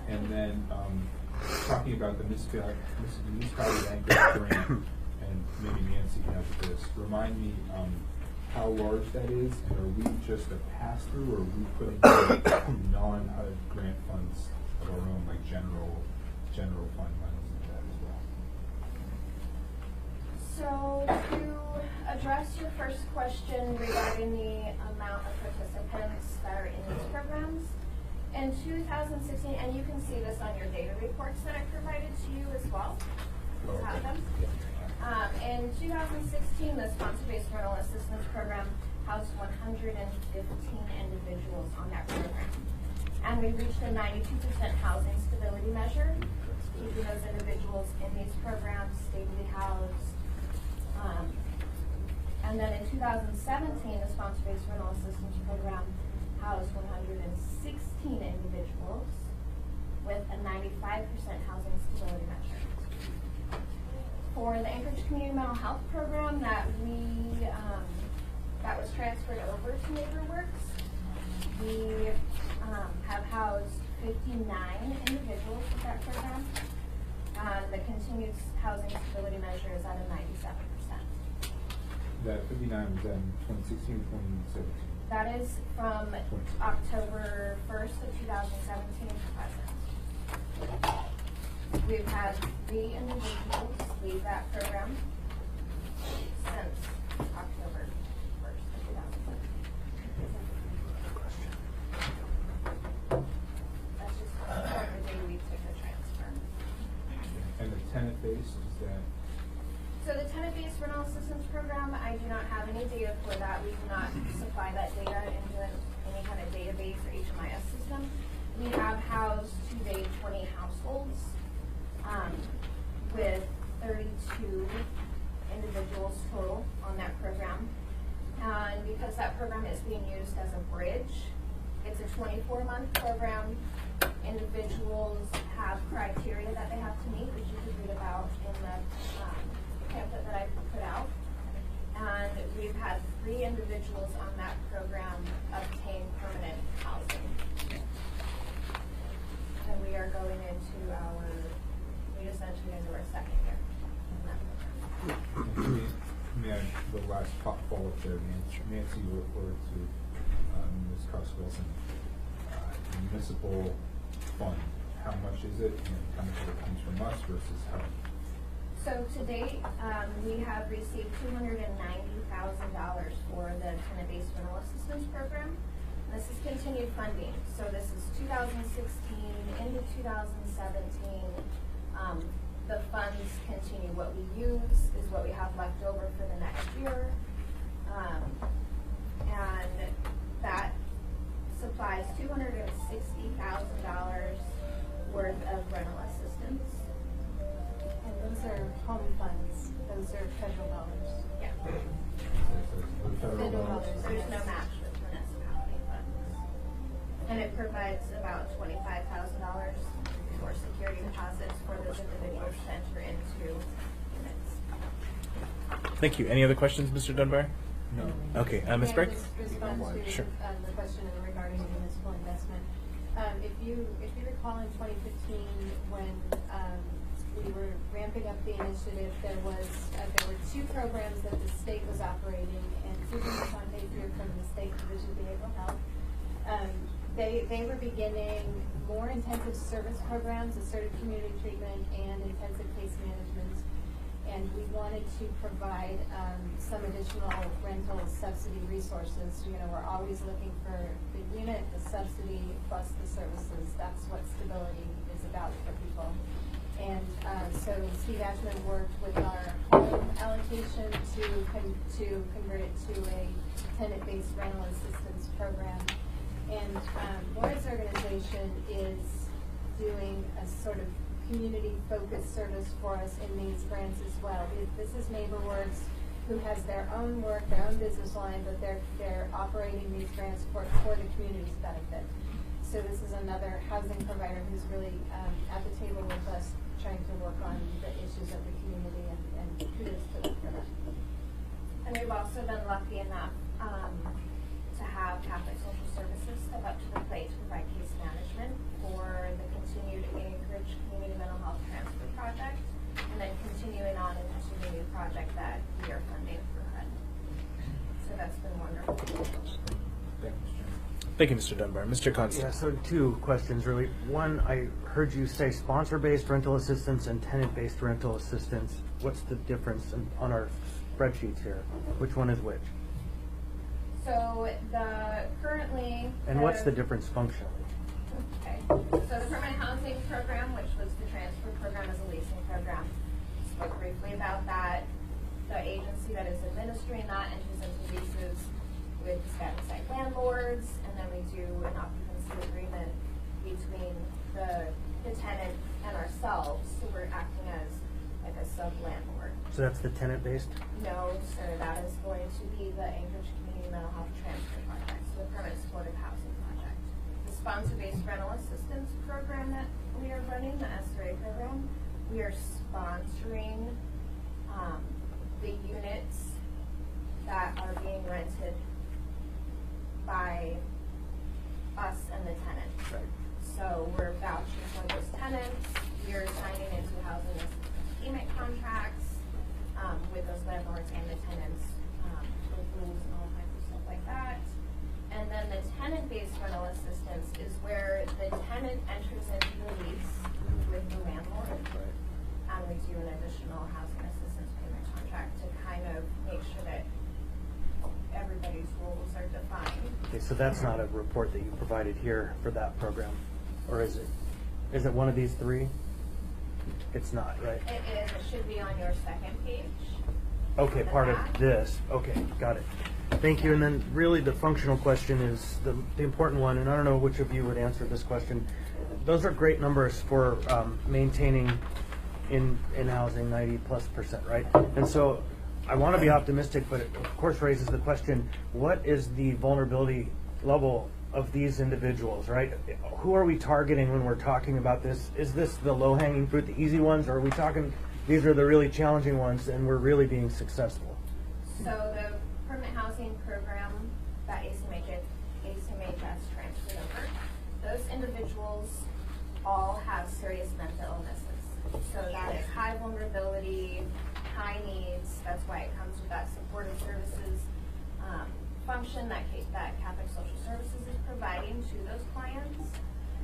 And then talking about the municipality bank grant, and maybe Nancy can help with this. Remind me how large that is, and are we just a pass-through, or are we putting in non-HUD grant funds of our own, like general fund monies into that as well? So to address your first question regarding the amount of participants that are in these programs, in 2016, and you can see this on your data reports that I provided to you as well. You have them. In 2016, the sponsor-based rental assistance program housed 115 individuals on that program. And we reached a 92% housing stability measure, keeping those individuals in these programs stably housed. And then in 2017, the sponsor-based rental assistance program housed 116 individuals with a 95% housing stability measure. For the Anchorage Community Mental Health Program that that was transferred over to NeighborWorks, we have housed 59 individuals with that program. The continued housing stability measure is at a 97%. That 59 was in 2016 or 2017? That is from October 1st of 2017 to present. We've had 3 individuals leave that program since October 1st of 2017. That's just the day we took the transfer. And the tenant base, is that? So the tenant-based rental assistance program, I do not have any data for that. We do not supply that data into any kind of database or HMIS system. We have housed to date 20 households with 32 individuals total on that program. And because that program is being used as a bridge, it's a 24-month program. Individuals have criteria that they have to meet, which you can read about in the pamphlet that I put out. And we've had 3 individuals on that program obtain permanent housing. And we are going into we just entered into our 2nd year in that program. May I, the last follow-up there, Nancy referred to Ms. Cox-Wilson, municipal fund. How much is it, and how much of it comes from us versus how? So to date, we have received $290,000 for the tenant-based rental assistance program. This is continued funding. So this is 2016 into 2017. The funds continue. What we use is what we have left over for the next year. And that supplies $260,000 worth of rental assistance. And those are home funds. Those are federal dollars. Yeah. Federal dollars. dollars. There's no match with municipality funds. And it provides about $25,000 for security deposits for those individuals to enter into units. Thank you. Any other questions, Mr. Dunbar? No. Okay, Ms. Burke? Can I just respond to Sure. the question regarding municipal investment? If you recall in 2015 when we were ramping up the initiative, there were 2 programs that the state was operating, and Susan Fontaine from the State Division of Behavioral Health. They were beginning more intensive service programs, assertive community treatment, and intensive case management. And we wanted to provide some additional rental subsidy resources. You know, we're always looking for the unit, the subsidy, plus the services. That's what stability is about for people. And so Steve Ashman worked with our home allocation to convert it to a tenant-based rental assistance program. And Lauren's organization is doing a sort of community-focused service for us in these grants as well. This is NeighborWorks, who has their own work, their own business line, but they're operating these grants for the community's benefit. So this is another housing provider who's really at the table with us, trying to work on the issues of the community, and kudos to them for that. And we've also been lucky enough to have Catholic Social Services step up to the plate to provide case management for the continued Anchorage Community Mental Health Transfer Project, and then continuing on into the new project that we are funding for HUD. So that's been wonderful. Thank you, Mr. Dunbar. Mr. Constant. Yeah, so two questions really. One, I heard you say sponsor-based rental assistance and tenant-based rental assistance. What's the difference on our spreadsheets here? Which one is which? So currently. And what's the difference functionally? Okay, so the permanent housing program, which was the transfer program, is a leasing program. Spoke briefly about that. The agency that is administering that enters into leases with the static site landlords, and then we do an occupancy agreement between the tenant and ourselves, so we're acting as like a sub-landlord. So that's the tenant-based? No, sir, that is going to be the Anchorage Community Mental Health Transfer Project, so the permanent supportive housing project. The sponsor-based rental assistance program that we are running, the SRA program, we are sponsoring the units that are being rented by us and the tenants. Right. So we're vouching for those tenants. We're signing into housing payment contracts with those landlords and the tenants, with rules and all kinds of stuff like that. And then the tenant-based rental assistance is where the tenant enters into the lease with the landlord. Right. And we do an additional housing assistance payment contract to kind of make sure that everybody's rules are defined. Okay, so that's not a report that you provided here for that program, or is it? Is it one of these three? It's not, right? It is. It should be on your second page. Okay, part of this. Okay, got it. Thank you. And then really the functional question is the important one, and I don't know which of you would answer this question. Those are great numbers for maintaining in housing 90+%, right? And so I want to be optimistic, but it of course raises the question, what is the vulnerability level of these individuals, right? Who are we targeting when we're talking about this? Is this the low-hanging fruit, the easy ones, or are we talking these are the really challenging ones and we're really being successful? So the permanent housing program that ACMH has transferred over, those individuals all have serious mental illnesses. So that is high vulnerability, high needs. That's why it comes with that supportive services function that Catholic Social Services is providing to those clients.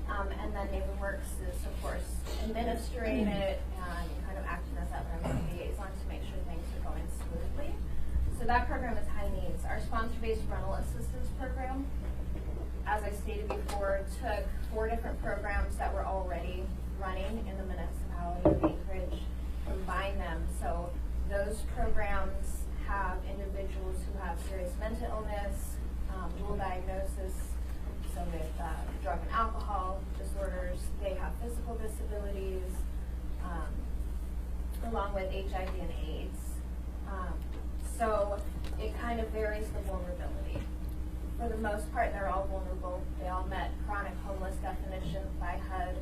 And then NeighborWorks is, of course, administering it and kind of acting as that rental liaison to make sure things are going smoothly. So that program is high needs. Our sponsor-based rental assistance program, as I stated before, took 4 different programs that were already running in the municipality of Anchorage, combined them. So those programs have individuals who have serious mental illness, dual diagnosis, so with drug and alcohol disorders. They have physical disabilities, along with HIV and AIDS. So it kind of varies the vulnerability. For the most part, they're all vulnerable. They all met chronic homeless definition by HUD.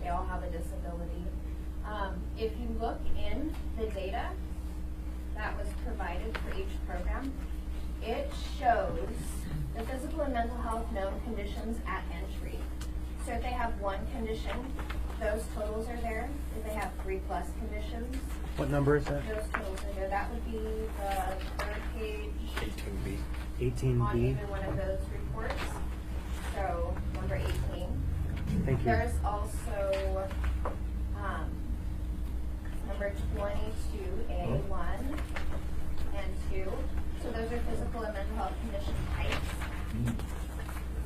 They all have a disability. If you look in the data that was provided for each program, it shows the physical and mental health known conditions at entry. So if they have 1 condition, those totals are there. If they have 3+ conditions, What number is that? those totals are there. That would be the 3rd page 18B. on 18B. either one of those reports. So number 18. Thank you. There's also number 22A1 and 2. So those are physical and mental health condition types.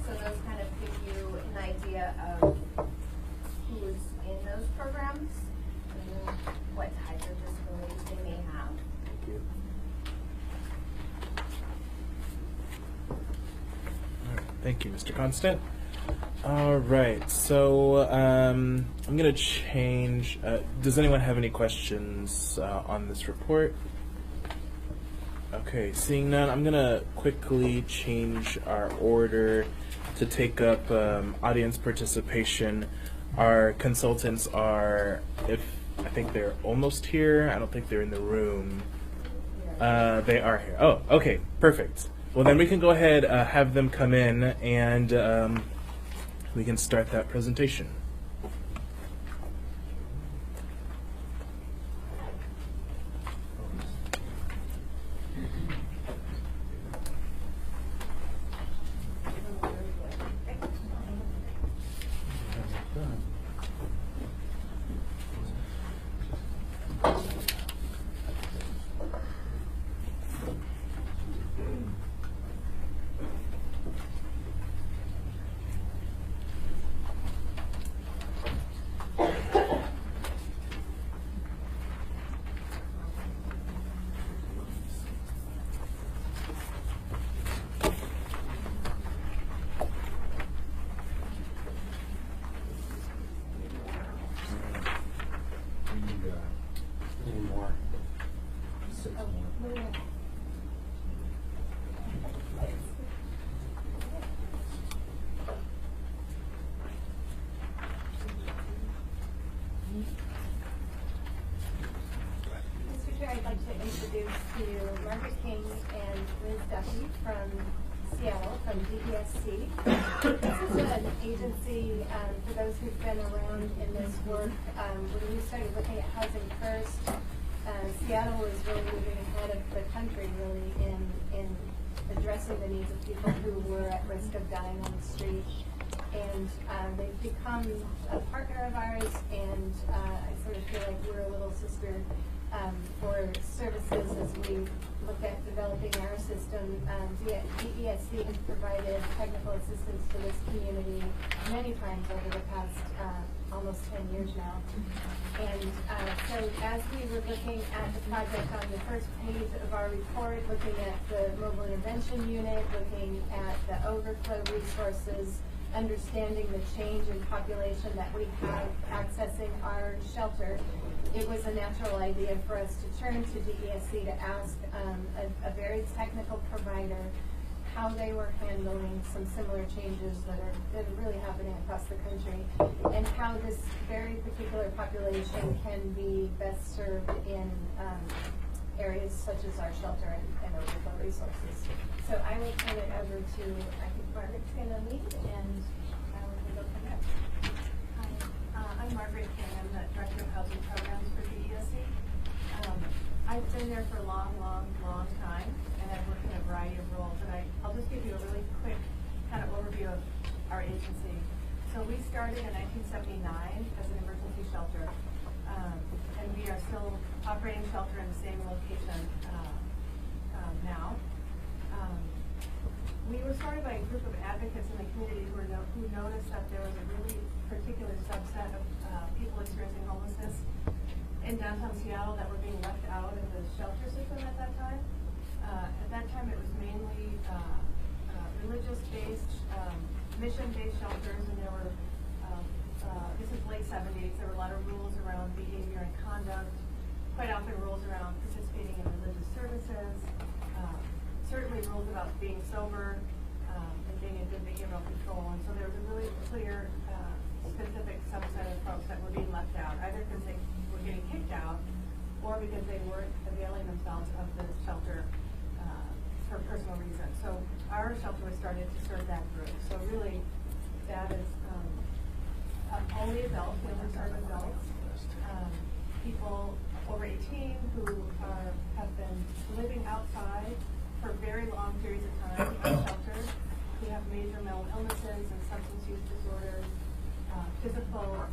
So those kind of give you an idea of who's in those programs and what type of disabilities they may have. Thank you. Thank you, Mr. Constant. All right, so I'm going to change. Does anyone have any questions on this report? Okay, seeing none, I'm going to quickly change our order to take up audience participation. Our consultants are, I think they're almost here. I don't think they're in the room. They are here. Oh, okay, perfect. Well, then we can go ahead, have them come in, and we can start that presentation. Mr. Chair, I'd like to introduce to you Margaret King and Liz Duffy from Seattle, from DESC. This is an agency, for those who've been around in this work, when we started looking at housing first, Seattle was really moving ahead of the country really in addressing the needs of people who were at risk of dying on the street. And they've become a partner of ours, and I sort of feel like we're a little sister for services as we look at developing our system. DESC has provided technical assistance to this community many times over the past almost 10 years now. And so as we were looking at the project on the first page of our report, looking at the mobile intervention unit, looking at the overflow resources, understanding the change in population that we have accessing our shelter, it was a natural idea for us to turn to DESC to ask a very technical provider how they were handling some similar changes that are really happening across the country, and how this very particular population can be best served in areas such as our shelter and overflow resources. So I will turn it over to, I think Margaret's going to lead, and I will go from there. Hi, I'm Margaret King. I'm the Director of Housing Programs for DESC. I've been there for a long time, and I've worked in a variety of roles. And I'll just give you a really quick kind of overview of our agency. So we started in 1979 as an emergency shelter, and we are still operating shelter in the same location now. We were started by a group of advocates in the community who noticed that there was a really particular subset of people experiencing homelessness in downtown Seattle that were being left out of the shelter system at that time. At that time, it was mainly religious-based, mission-based shelters, and there were, this is late 70s, there were a lot of rules around behavior and conduct, quite often rules around participating in religious services, certainly rules about being sober and being in good behavioral control. And so there was a really clear, specific subset of folks that were being left out, either because they were getting kicked out or because they weren't availing themselves of the shelter for personal reasons. So our shelter was started to serve that group. So really, that is only adults. We only serve adults, people over 18 who have been living outside for very long periods of time in shelters, who have major mental illnesses and substance use disorders, physical,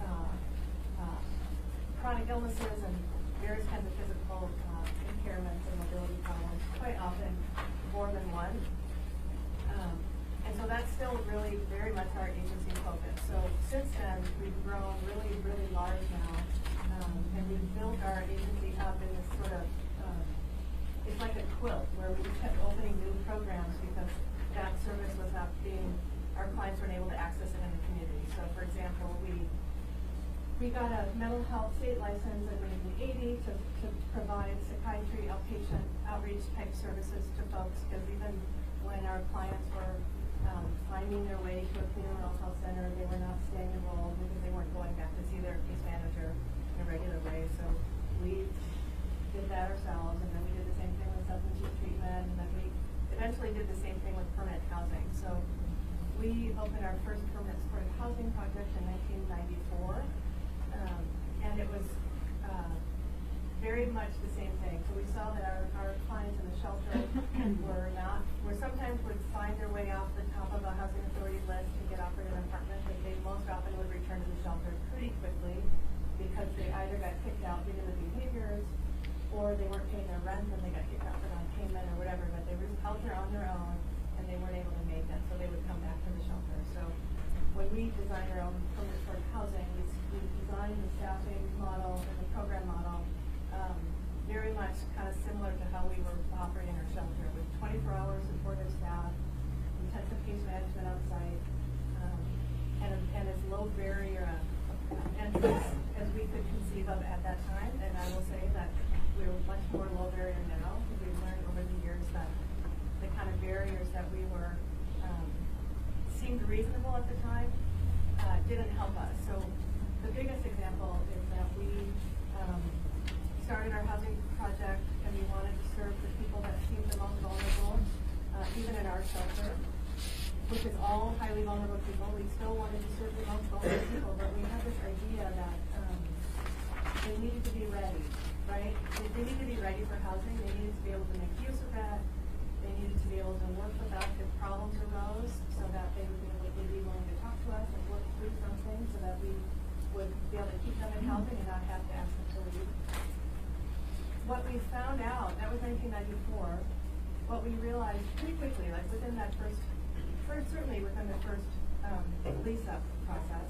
chronic illnesses, and various kinds of physical impairments and mobility problems, quite often more than one. And so that's still really very much our agency focus. So since then, we've grown really, really large now, and we've built our agency up in this sort of, it's like a quilt where we kept opening new programs because that service was not being our clients weren't able to access it in the community. So for example, we got a mental health state license in 1980 to provide psychiatry outpatient outreach type services to folks, because even when our clients were finding their way to a community mental health center, they were not staying enrolled because they weren't going back to see their case manager in a regular way. So we did that ourselves, and then we did the same thing with substance use treatment, and then we eventually did the same thing with permanent housing. So we opened our first permanent supportive housing project in 1994, and it was very much the same thing. So we saw that our clients in the shelter were sometimes would find their way off the top of a housing authority list and get offered an apartment, but they most often would return to the shelter pretty quickly because they either got kicked out due to the behaviors, or they weren't paying their rent and they got kicked out for non-payment or whatever, but they were out there on their own and they weren't able to make it, so they would come back to the shelter. So when we designed our own permanent supportive housing, we designed the staffing model and the program model very much kind of similar to how we were operating our shelter, with 24-hour supportive staff, intensive case management on site, and as low barrier entrance as we could conceive of at that time. And I will say that we're much more low barrier now, because we've learned over the years that the kind of barriers that we were seemed reasonable at the time didn't help us. So the biggest example is that we started our housing project, and we wanted to serve the people that seemed the most vulnerable, even in our shelter, which is all highly vulnerable people. We still wanted to serve the most vulnerable people, but we had this idea that they needed to be ready, right? They needed to be ready for housing. They needed to be able to make use of that. They needed to be able to work with us if problems arose, so that they would be willing to talk to us and work through something, so that we would be able to keep them in housing and not have to ask them to leave. What we found out, that was 1994, what we realized pretty quickly, like within that certainly within the first lease-up process,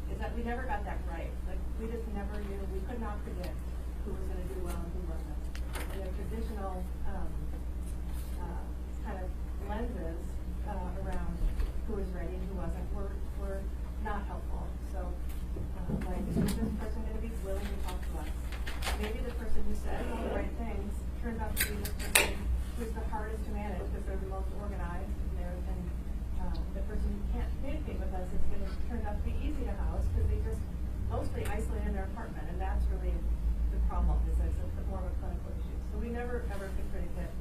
is that we never got that right. Like, we just never knew, we could not predict who was going to do well and who wasn't. And the traditional kind of lenses around who was ready and who wasn't were not helpful. So, like, is this person going to be willing to talk to us? Maybe the person who said all the right things turns out to be the person who's the hardest to manage because they're the most organized, and the person who can't communicate with us is going to turn out to be easy to house because they just mostly isolate in their apartment, and that's really the problem, is that it's more of a clinical issue. So we never ever could predict it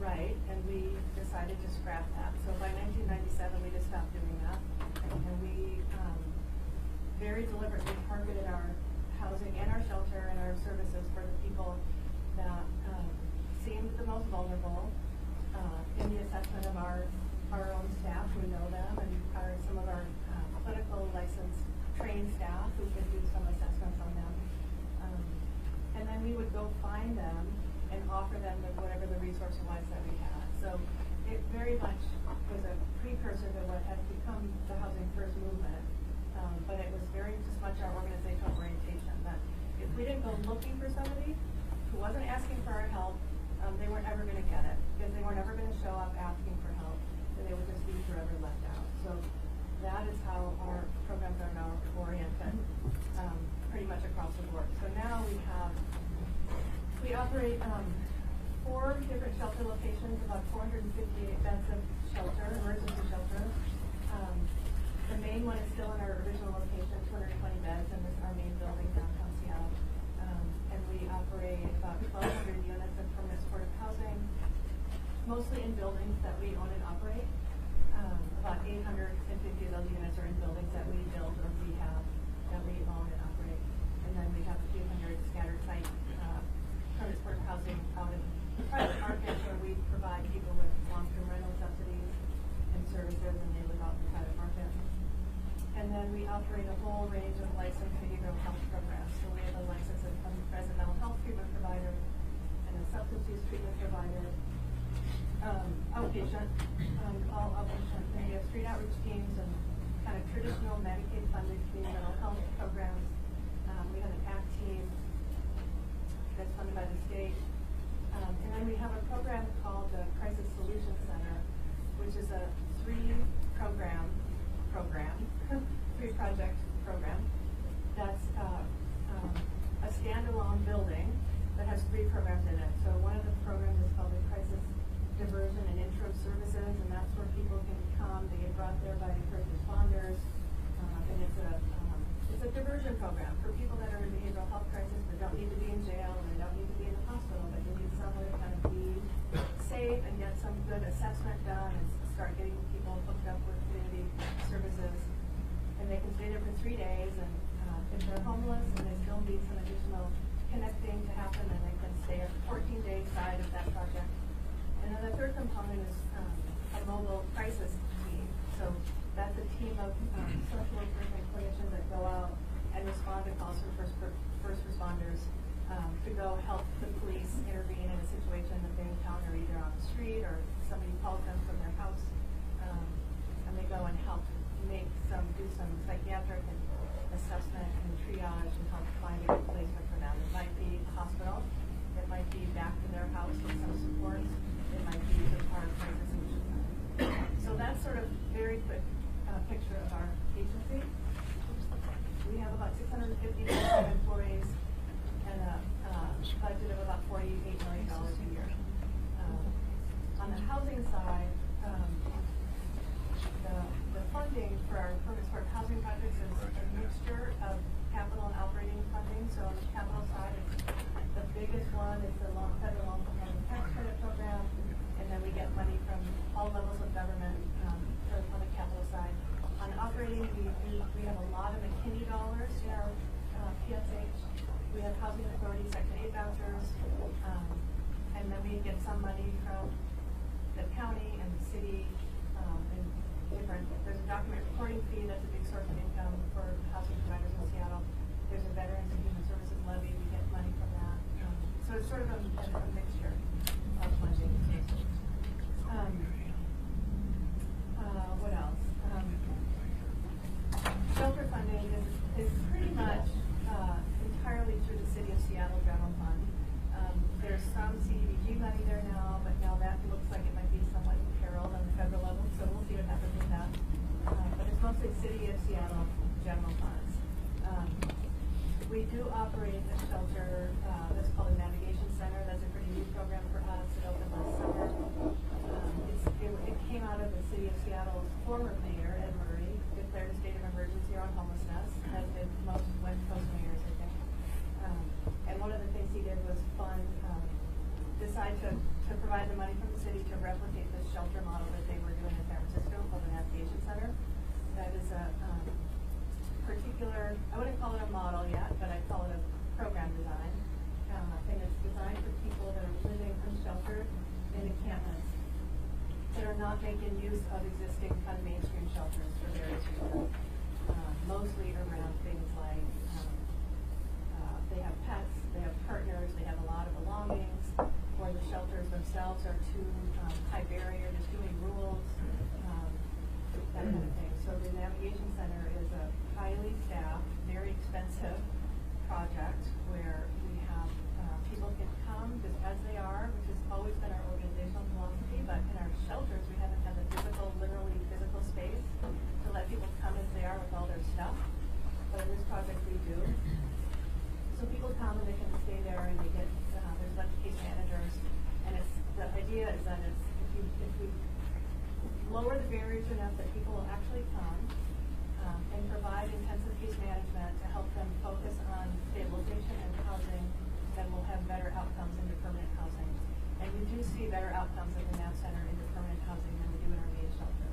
right, and we decided to scrap that. So by 1997 we just stopped doing that, and we very deliberately targeted our housing and our shelter and our services for the people that seemed the most vulnerable in the assessment of our own staff who know them, and some of our clinical licensed trained staff who could do some assessments on them. And then we would go find them and offer them whatever the resource was that we had. So it very much was a precursor to what has become the Housing First movement. But it was very just much our organizational orientation, that if we didn't go looking for somebody who wasn't asking for our help, they weren't ever going to get it, because they weren't ever going to show up asking for help, and they would just be forever left out. So that is how our programs are now oriented, pretty much across the board. So now we operate 4 different shelter locations, about 458 beds of shelter, emergency shelter. The main one is still in our original location, 220 beds in our main building downtown Seattle. And we operate about 1,200 units of permanent supportive housing, mostly in buildings that we own and operate. About 850 of those units are in buildings that we build or rehab, that we own and operate. And then we have a few hundred scattered site permanent supportive housing out in the private market, where we provide people with long-term rental subsidies and services, and they live out in the private market. And then we operate a whole range of licensed behavioral health programs. So we have a license as a mental health treatment provider and a substance use treatment provider, outpatient, all outpatient. And we have street outreach teams and kind of traditional Medicaid-funded community mental health programs. We have an ACT team that's funded by the state. And then we have a program called the Crisis Solutions Center, which is a 3-program project program that's a standalone building that has 3 programs in it. So one of the programs is called the Crisis Diversion and Interim Services, and that's where people can come. They get brought there by first responders, and it's a diversion program for people that are in behavioral health crisis but don't need to be in jail and they don't need to be in the hospital, but they need somewhere to kind of be safe and get some good assessment done and start getting people hooked up with community services. And they can stay there for 3 days, and if they're homeless and they still need some additional connecting to happen, then they can stay a 14-day side of that project. And then the third component is a mobile crisis team. So that's a team of social workers and clinicians that go out and respond to calls from first responders to go help the police intervene in a situation that they encounter either on the street or somebody calls them from their house, and they go and help do some psychiatric and assessment and triage and help find a good placement for them. It might be a hospital, it might be back to their house with some support, it might be the part of crisis solution center. So that's sort of very quick picture of our agency. We have about 650 employees and a budget of about $48 million a year. On the housing side, the funding for our permanent support housing projects is a mixture of capital and operating funding. So on the capital side, the biggest one is the federal long-term housing tax credit program, and then we get money from all levels of government on the capital side. On operating, we have a lot of McKinney dollars in our PSH. We have Housing Authority Section 8 vouchers, and then we get some money from the county and the city. There's a document reporting fee that's a big source of income for housing providers in Seattle. There's a Veterans and Human Services levy. We get money from that. So it's sort of a mixture of funding. What else? Shelter funding is pretty much entirely through the City of Seattle General Fund. There's some CDBG money there now, but now that looks like it might be somewhat imperiled on the federal level, so we'll see what happens with that. But it's mostly City of Seattle general funds. We do operate a shelter that's called a navigation center. That's a pretty new program for us. It opened last summer. It came out of the City of Seattle's former mayor, Ed Murray, declared a state of emergency on homelessness, as did most West Coast mayors, I think. And one of the things he did was decide to provide the money from the city to replicate the shelter model that they were doing in San Francisco called the Navigation Center. That is a particular, I wouldn't call it a model yet, but I call it a program design. And it's designed for people that are living unsheltered in encampments that are not making use of existing kind of mainstream shelters for various reasons. Mostly around things like they have pets, they have partners, they have a lot of belongings, or the shelters themselves are too high barrier, there's too many rules, that kind of thing. So the Navigation Center is a highly staffed, very expensive project where we have people can come just as they are, which has always been our organizational philosophy, but in our shelters we haven't had the literally physical space to let people come as they are with all their stuff. But in this project we do. So people come and they can stay there and they get, there's a bunch of case managers, and the idea is that if we lower the barriers enough that people will actually come and provide intensive case management to help them focus on stabilization and housing, then we'll have better outcomes into permanent housing. And we do see better outcomes at the NAV Center into permanent housing than we do in our main shelter,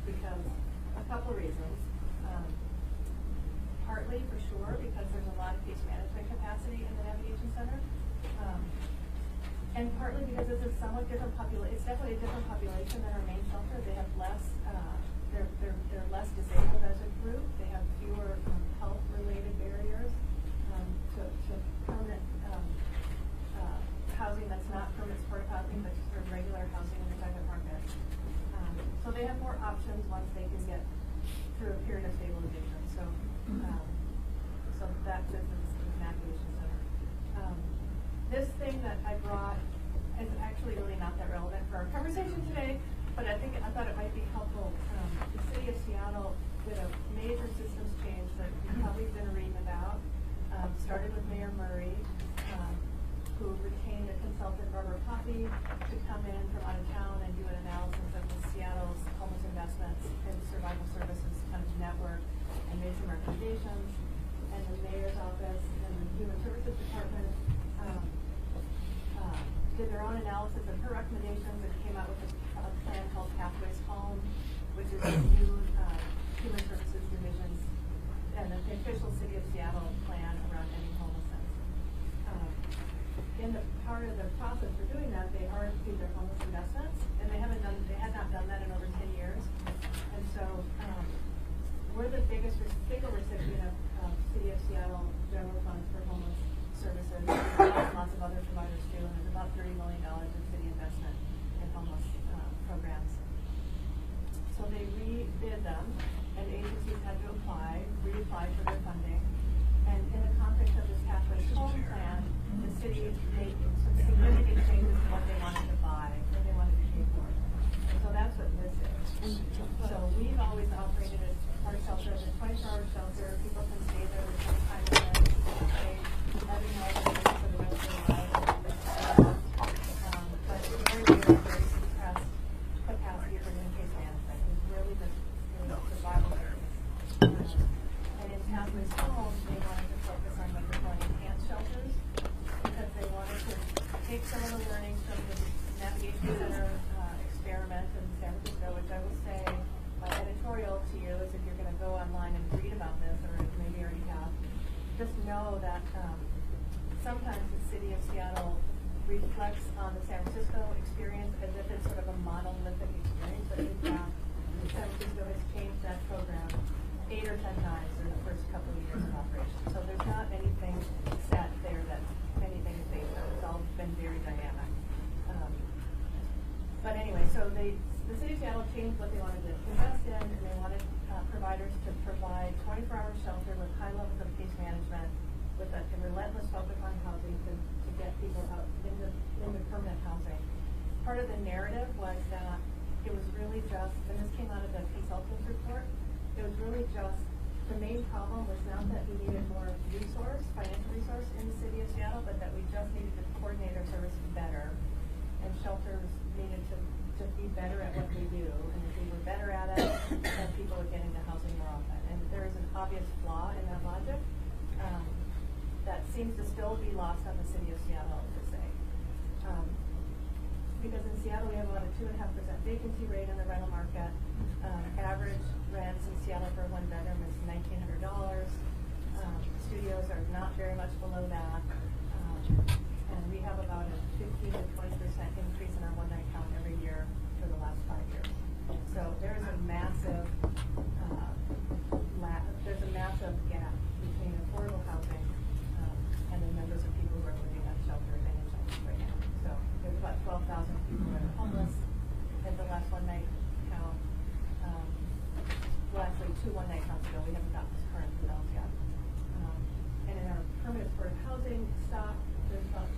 because a couple of reasons. Partly, for sure, because there's a lot of case management capacity in the Navigation Center, and partly because it's a somewhat different population. It's definitely a different population than our main shelter. They have less. They're less disabled as a group. They have fewer health-related barriers to permanent housing that's not permanent supportive housing, but just sort of regular housing in the private market. So they have more options once they can get through a period of stabilization. So that is the Navigation Center. This thing that I brought is actually really not that relevant for our conversation today, but I thought it might be helpful. The City of started with Mayor Murray, who retained a consultant, Barbara Poppy, to come in from out of town and do an analysis of the Seattle's homeless investments and survival services kind of network, and made some recommendations. And the mayor's office and the Human Services Department did their own analysis of her recommendations and came out with a plan called Pathways Home, which is a new Human Services Division's and an official City of Seattle plan around ending homelessness. In the part of the process for doing that, they RFP'd their homeless investments, and they had not done that in over 10 years. And so we're the single recipient of City of Seattle general funds for homeless services. Lots of other providers too, and there's about $30 million in city investment in homeless programs. So they rebid them, and agencies had to reapply for their funding. And in the context of this Pathways Home plan, the city made some significant changes to what they wanted to buy, what they wanted to pay for. And so that's what this is. So we've always operated as our shelter as a 24-hour shelter. People can stay there with no time limit. People can pay $11 for the rest of their lives. But it's very suppressed capacity for in-case management. It's really the survival areas. And in Pathways Home, they wanted to focus on what they're calling enhanced shelters, because they wanted to take some of the learnings from the Navigation Center experiment in San Francisco, which I will say, my editorial to you is if you're going to go online and read about this, or maybe you already have, just know that sometimes the City of Seattle reflects on the San Francisco experience as if it's sort of a monolithic experience, but in fact, San Francisco has changed that program 8 or 10 times in the first couple of years of operation. So there's not anything set there that's anything to say about. It's all been very dynamic. But anyway, so the City of Seattle changed what they wanted to invest in, and they wanted providers to provide 24-hour shelter with high levels of case management, with a relentless focus on housing to get people out into permanent housing. Part of the narrative was that it was really just, and this came out of the consultant's report, it was really just, the main problem was not that we needed more financial resource in the City of Seattle, but that we just needed to coordinate our services better, and shelters needed to just be better at what they do, and if we were better at it, then people would get into housing more often. And there is an obvious flaw in that logic that seems to still be lost on the City of Seattle, per se. Because in Seattle we have about a 2.5% vacancy rate in the rental market. Average rents in Seattle for a one-bedroom is $1,900. Studios are not very much below that. And we have about a 15 to 20% increase in our one-night count every year for the last 5 years. So there's a massive gap between affordable housing and the numbers of people who are living on shelters and in shelters right now. So there's about 12,000 people that are homeless at the last one-night count. Well, actually, 2 one-night counts ago. We haven't got this current results yet. And in our permanent supportive housing stock, there's about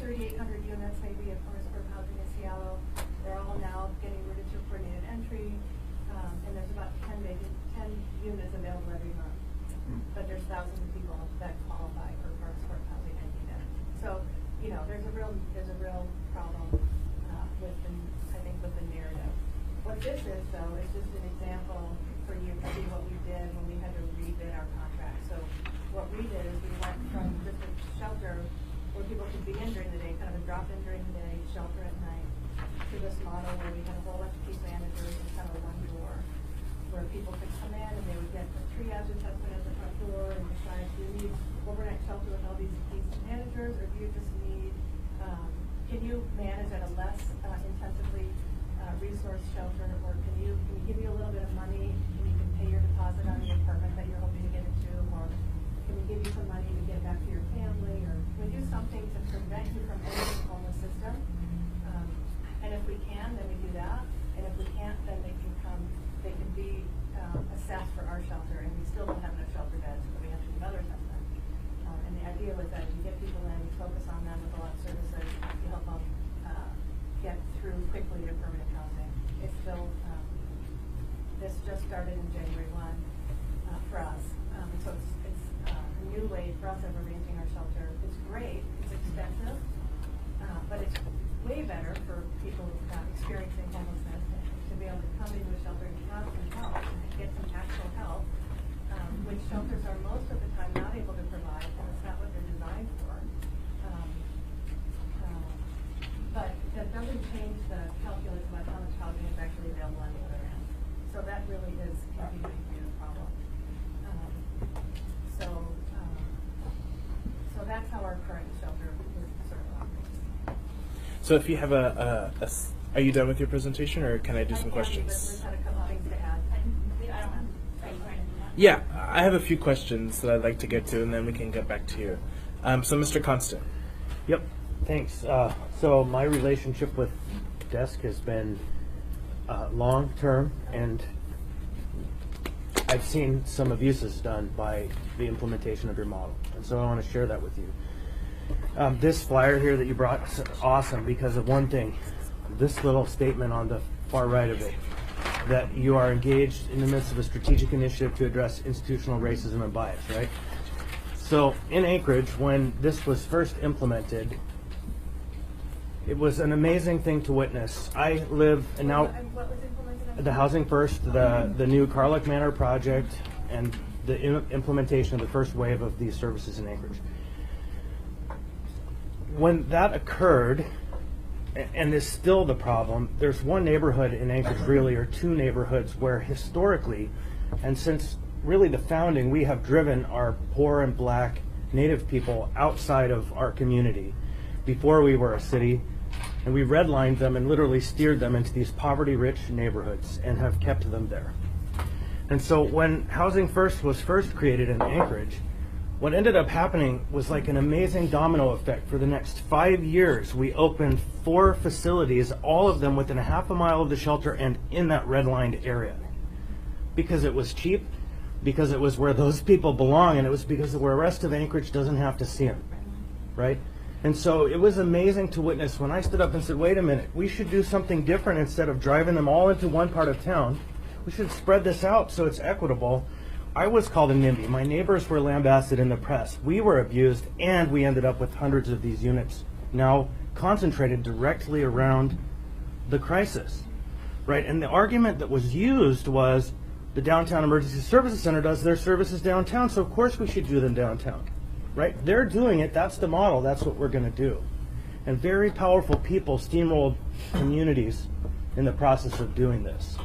3,800 units maybe of permanent supportive housing in Seattle. They're all now getting rid of coordinated entry, and there's about 10 units available every month. But there's thousands of people that qualify for permanent supportive housing and need it. So, there's a real problem with the narrative. What this is, though, is just an example for you to see what we did when we had to rebid our contract. So what we did is we went from just a shelter where people could be in during the day, kind of a drop-in during the day, shelter at night, to this model where we had a whole bunch of case managers and kind of a one door, where people could come in and they would get a triage assessment at the front door and decide, do you need overnight shelter with all these case managers, or do you just need, can you manage at a less intensively resource shelter, or can we give you a little bit of money and you can pay your deposit on the apartment that you're hoping to get into, or can we give you some money to get back to your family, or can we do something to prevent you from entering the homeless system? And if we can, then we do that. And if we can't, then they can be assessed for our shelter, and we still don't have enough shelter beds, so we have to do another assessment. And the idea was that we get people in, we focus on them with a lot of services to help them get through quickly to permanent housing. It's still, this just started in January 1 for us. So it's new way for us of arranging our shelter. It's great, it's expensive, but it's way better for people experiencing homelessness to be able to come into a shelter and have some help, and get some actual help, which shelters are most of the time not able to provide, and it's not what they're designed for. But that doesn't change the calculus about how much housing is actually available on the other end. So that really is continuing to be a problem. So that's how our current shelter is sort of operating. So if you have are you done with your presentation, or can I do some questions? We've had a couple of things to add. I don't have. Yeah, I have a few questions that I'd like to get to, and then we can get back to you. So Mr. Constant. Yep, thanks. So my relationship with Desk has been long-term, and I've seen some abuses done by the implementation of your model, and so I want to share that with you. This flyer here that you brought is awesome because of one thing, this little statement on the far right of it, that you are engaged in the midst of a strategic initiative to address institutional racism and bias, right? So in Anchorage, when this was first implemented, it was an amazing thing to witness. I live, and now What was implemented? the Housing First, the new Carlick Manor project, and the implementation of the first wave of these services in Anchorage. When that occurred, and is still the problem, there's one neighborhood in Anchorage, really, or two neighborhoods, where historically, and since really the founding, we have driven our poor and black Native people outside of our community before we were a city, and we redlined them and literally steered them into these poverty-rich neighborhoods and have kept them there. And so when Housing First was first created in Anchorage, what ended up happening was like an amazing domino effect. For the next 5 years, we opened 4 facilities, all of them within a half a mile of the shelter and in that redlined area. Because it was cheap, because it was where those people belong, and it was because of where the rest of Anchorage doesn't have to see them, right? And so it was amazing to witness when I stood up and said, wait a minute, we should do something different. Instead of driving them all into one part of town, we should spread this out so it's equitable. I was called a NIMBY. My neighbors were lambasted in the press. We were abused, and we ended up with hundreds of these units now concentrated directly around the crisis, right? And the argument that was used was the Downtown Emergency Services Center does their services downtown, so of course we should do them downtown, right? They're doing it. That's the model. That's what we're going to do. And very powerful people steamrolled communities in the process of doing this.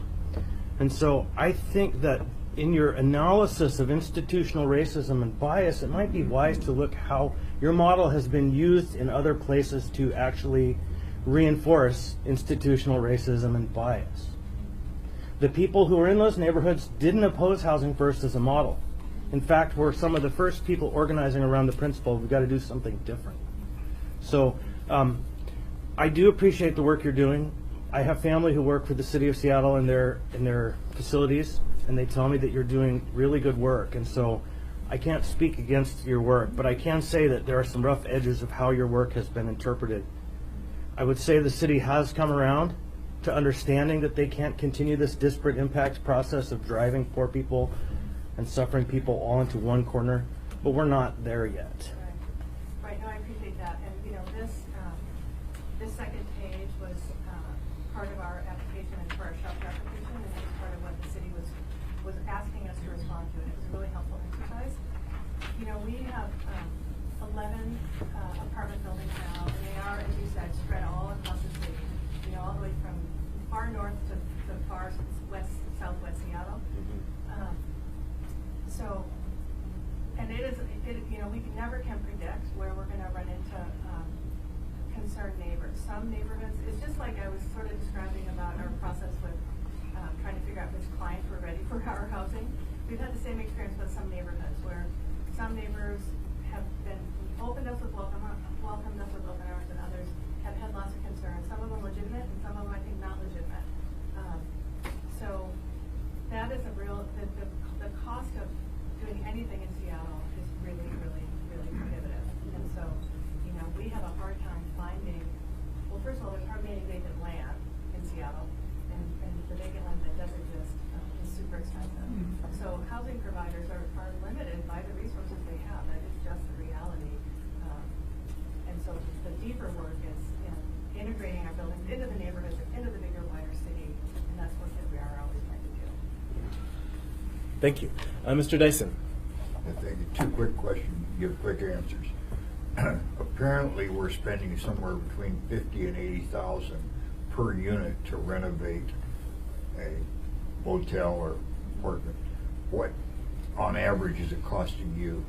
And so I think that in your analysis of institutional racism and bias, it might be wise to look how your model has been used in other places to actually reinforce institutional racism and bias. The people who were in those neighborhoods didn't oppose Housing First as a model. In fact, we're some of the first people organizing around the principle, we've got to do something different. So I do appreciate the work you're doing. I have family who work for the city of Seattle in their facilities, and they tell me that you're doing really good work. And so I can't speak against your work, but I can say that there are some rough edges of how your work has been interpreted. I would say the city has come around to understanding that they can't continue this disparate impact process of driving poor people and suffering people all into one corner, but we're not there yet. Right, no, I appreciate that. And, you know, this second page was part of our application and for our shelter application, and it was part of what the city was asking us to respond to, and it was a really helpful exercise. You know, we have 11 apartment buildings now, and they are, as you said, spread all across the city, you know, all the way from far north to far west, southwest Seattle. So, and you know, we never can predict where we're going to run into concerned neighbors. Some neighborhoods, it's just like I was sort of describing about our process with trying to figure out which clients were ready for our housing. We've had the same experience with some neighborhoods where some neighbors have been opened us with welcomed us with open arms, and others have had lots of concerns. Some of them legitimate, and some of them I think not legitimate. So that is a real the cost of doing anything in Seattle is really, really, really prohibitive. And so, you know, we have a hard time finding. Well, first of all, there's hardly any vacant land in Seattle, and the vacant land that does exist is super expensive. So housing providers are limited by the resources they have. And So the deeper work is in integrating our buildings into the neighborhoods, into the bigger, wider city, and that's work that we are always trying to do. Thank you. Mr. Dyson. I think two quick questions, give quick answers. Apparently, we're spending somewhere between 50 and 80,000 per unit to renovate a motel or apartment. What, on average, is it costing you?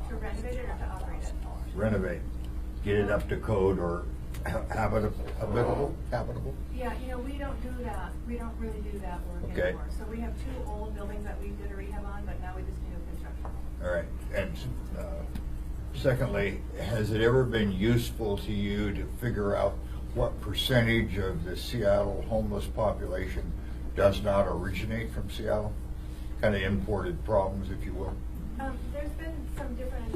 To renovate it or to operate it? Renovate, get it up to code or habitable? Yeah, we don't do that. We don't really do that work Okay. anymore. So we have 2 old buildings that we did a rehab on, but now we just do construction. All right, and secondly, has it ever been useful to you to figure out what percentage of the Seattle homeless population does not originate from Seattle? Kind of imported problems, if you will. There's been some different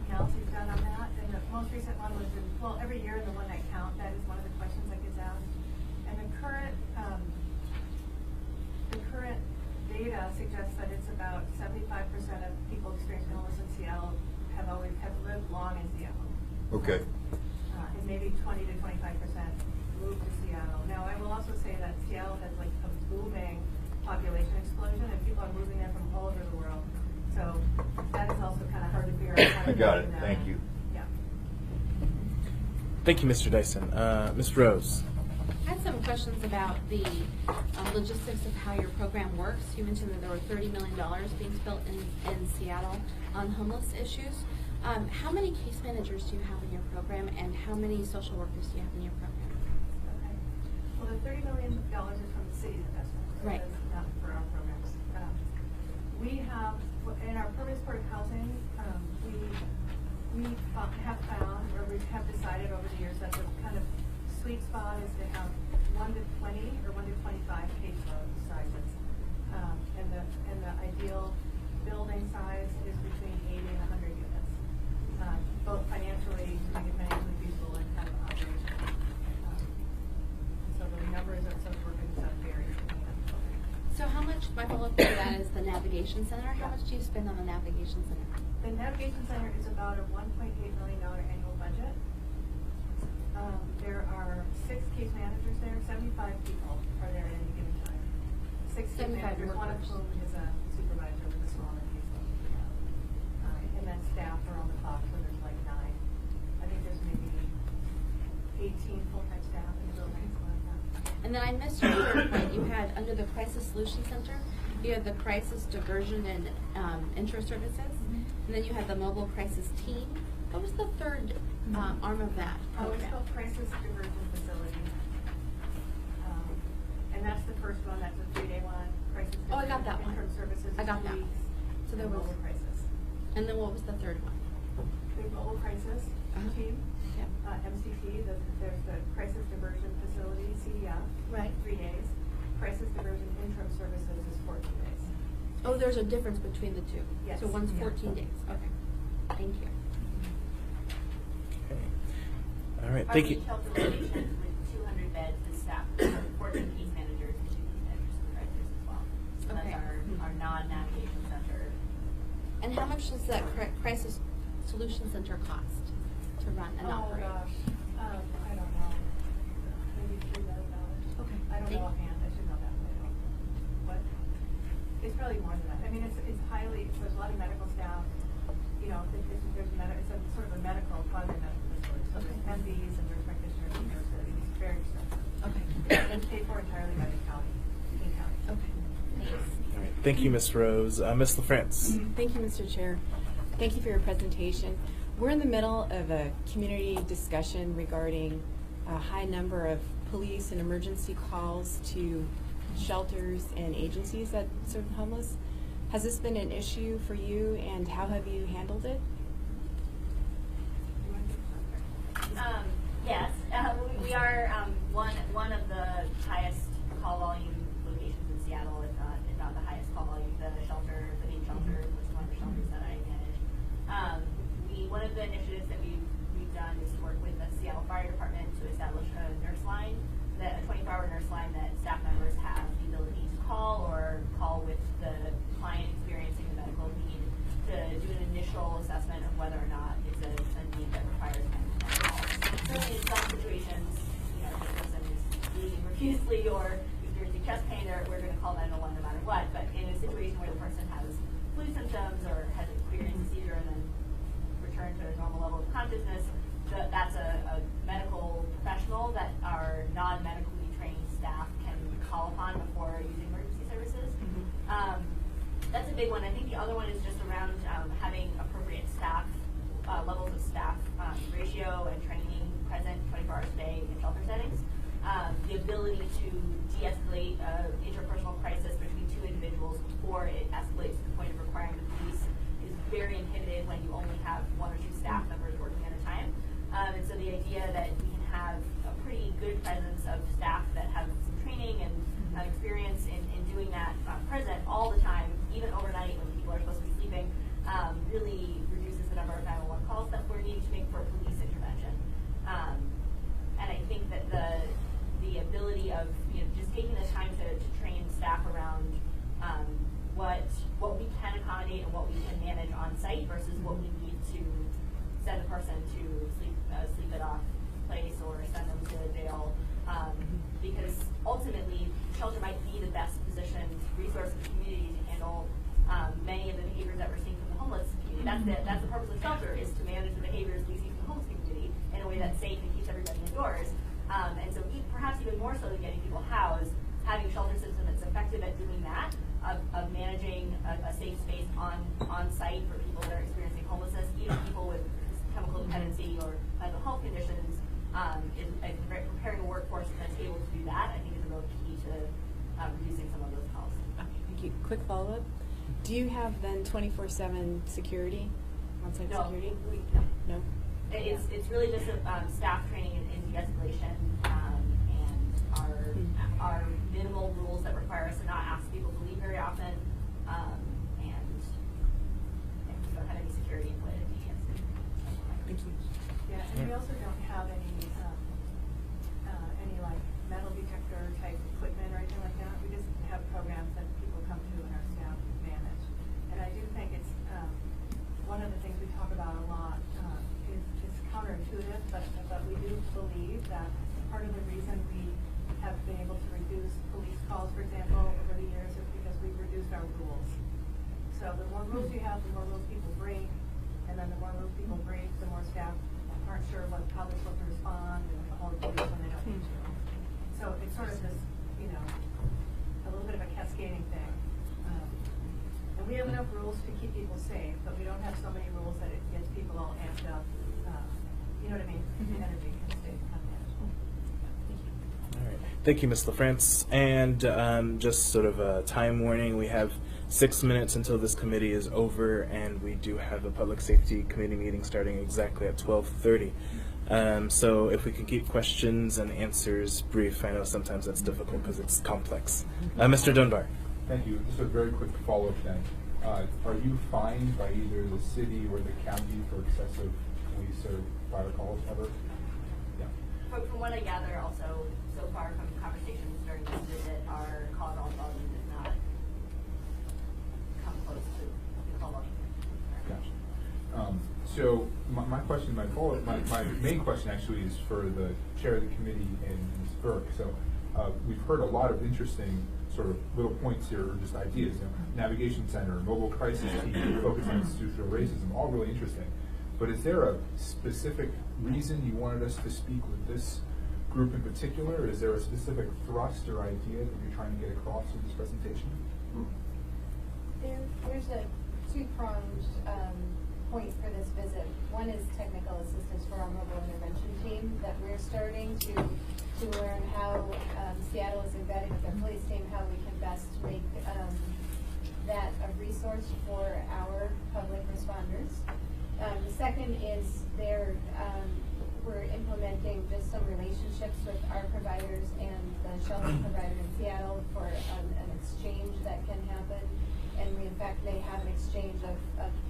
analyses done on that, and the most recent one was every year in the one night count, that is one of the questions that gets asked. And the current data suggests that it's about 75% of people experiencing homelessness in Seattle have lived long in Seattle. Okay. And maybe 20 to 25% moved to Seattle. Now, I will also say that Seattle has like a booming population explosion, and people are moving there from all over the world. So that is also kind of hard to figure out. How I to got do it. that. Thank you. Yeah. Thank you, Mr. Dyson. Ms. Rose. I had some questions about the logistics of how your program works. You mentioned that there were $30 million being spent in Seattle on homeless issues. How many case managers do you have in your program, and how many social workers do you have in your program? Okay. Well, the $30 million is from the city's investment. So Right. that's not for our programs. We have, in our permanent supportive housing, we have found, or we have decided over the years that the kind of sweet spot is to have 1 to 20 or 1 to 25 caseload sizes. And the ideal building size is between 80 and 100 units, both financially, to make it financially feasible and kind of operational. So the numbers of social workers have varied. So how much, my follow-up to that is the Navigation Center. How much do you spend on the Navigation Center? The Navigation Center is about a $1.8 million annual budget. There are 6 case managers there, 75 people are there at any given time. 6 case 75 managers, one of workers. whom is a supervisor with a smaller caseload. And then staff are on the clock, so there's like 9. I think there's maybe 18 full-time staff in the building, something like that. And then I missed your third point. You had, under the Crisis Solution Center, you had the Crisis Diversion and Intro Services, and then you had the Mobile Crisis Team. What was the third arm of that Oh, it's program? called Crisis Diversion Facility. And that's the first one, that's a 3-day one. Crisis Oh, I got that one. Interim Services. I got is 2 that one. weeks, So there and was, Mobile Crisis. and then what was the third one? The Mobile Crisis Team, Yep. MCT, there's the Crisis Diversion Facility, CDF. Right. 3 days. Crisis Diversion Interim Services is 14 days. Oh, there's a difference between the two. Yes. So one's Yeah. 14 days. Okay. Thank you. Okay. All right. Our Thank you. retail locations with 200 beds and staff, 14 case managers and 2 case managers supervisors as well. So Okay. that's our non-navigation center. And how much does that Crisis Solution Center cost to run and operate? Oh, gosh. I don't know. Maybe $3 million. Okay. I don't Thank- know offhand. I should know that. But I don't. What? It's probably more than that. I mean, it's highly, there's a lot of medical staff. You know, it's a sort of a medical, quasi-medical facility. So there's MDs and nurse practitioners and nurses. It's very expensive. Okay. And it's paid for entirely by the county, King County. Okay. Thanks. All right. Thank you, Ms. Rose. Ms. LaFrance. Thank you, Mr. Chair. Thank you for your presentation. We're in the middle of a community discussion regarding a high number of police and emergency calls to shelters and agencies that serve the homeless. Has this been an issue for you, and how have you handled it? Yes, we are one of the highest call volume locations in Seattle, if not the highest call volume. The main shelter, which is one of the shelters that I manage. One of the initiatives that we've done is to work with the Seattle Fire Department to establish a nurse line, a 24-hour nurse line that staff members have the ability to call with the client experiencing the medical need to do an initial assessment of whether or not it's a need that requires medical call 911 no matter what. But in a situation where the person has flu symptoms or has experienced a seizure and then return to a normal level of consciousness, that's a medical professional that our non-medically trained staff can call upon before using emergency services. That's a big one. I think the other one is just around having appropriate staff, levels of staff ratio and training present 24 hours a day in shelter settings. The ability to de-escalate interpersonal crisis between two individuals before it escalates to the point of requiring the police is very inhibited when you only have one or two staff members working at a time. And so the idea that we can have a pretty good presence of staff that have some training and experience in doing that present all the time, even overnight when people are supposed to be sleeping, really reduces the number of 911 calls that we're needing to make for police intervention. And I think that the ability of just taking the time to train staff around what we can accommodate and what we can manage on site versus what we need to send a person to sleep it off place or send them to jail, because ultimately shelter might be the best positioned resource in the community to handle many of the behaviors that we're seeing from the homeless community. That's the purpose of shelter, is to manage the behaviors we see from the homeless community in a way that's safe and keeps everybody indoors. And so perhaps even more so than getting people housed, having a shelter system that's effective at doing that, of managing a safe space on site for people that are experiencing homelessness, even people with chemical dependency or mental health conditions, preparing a workforce that's able to do that, I think is a real key to reducing some of those calls. Okay, thank you. Quick follow-up. Do you have then 24/7 security, on-site security? No. It's really just staff training in de-escalation and our minimal rules that require us to not ask people to leave very often, and we don't have any security in place. Thank you. Yeah, and we also don't have any like metal detector type equipment or anything like that. We just have programs that people come to and our staff manage. And I do think it's one of the things we talk about a lot is counterintuitive, but we do believe that part of the reason we have been able to reduce police calls, for example, over the years is because we've reduced our rules. So the more rules you have, the more rules people break, and then the more rules people break, the more staff aren't sure how they're supposed to respond and call the police when they don't need to. So it's sort of this, a little bit of a cascading thing. And we have enough rules to keep people safe, but we don't have so many rules that it gets people all amped up. You know what I mean? The energy can stay unmanageable. All right. Thank you, Ms. LaFrance. And just sort of a time warning, we have 6 minutes until this committee is over, and we do have a public safety committee meeting starting exactly at 12:30. So if we can keep questions and answers brief, I know sometimes that's difficult because it's complex. Mr. Dunbar. Thank you. Just a very quick follow-up then. Are you fined by either the city or the county for excessive police or fire calls ever? Yeah. From what I gather, also so far from conversations during this visit, our call volume does not come close to the call volume. Gotcha. So my question, my main question actually is for the chair of the committee and Ms. Burke. So we've heard a lot of interesting sort of little points here, or just ideas. Navigation center, mobile crisis team, focus on institutional racism, all really interesting. But is there a specific reason you wanted us to speak with this group in particular? Is there a specific thrust or idea that you're trying to get across with this presentation? There's a two-pronged point for this visit. One is technical assistance for our mobile intervention team, that we're starting to learn how Seattle is embedding with their police team, how we can best make that a resource for our public responders. The second is we're implementing just some relationships with our providers and the shelter provider in Seattle for an exchange that can happen. And we in fact may have an exchange of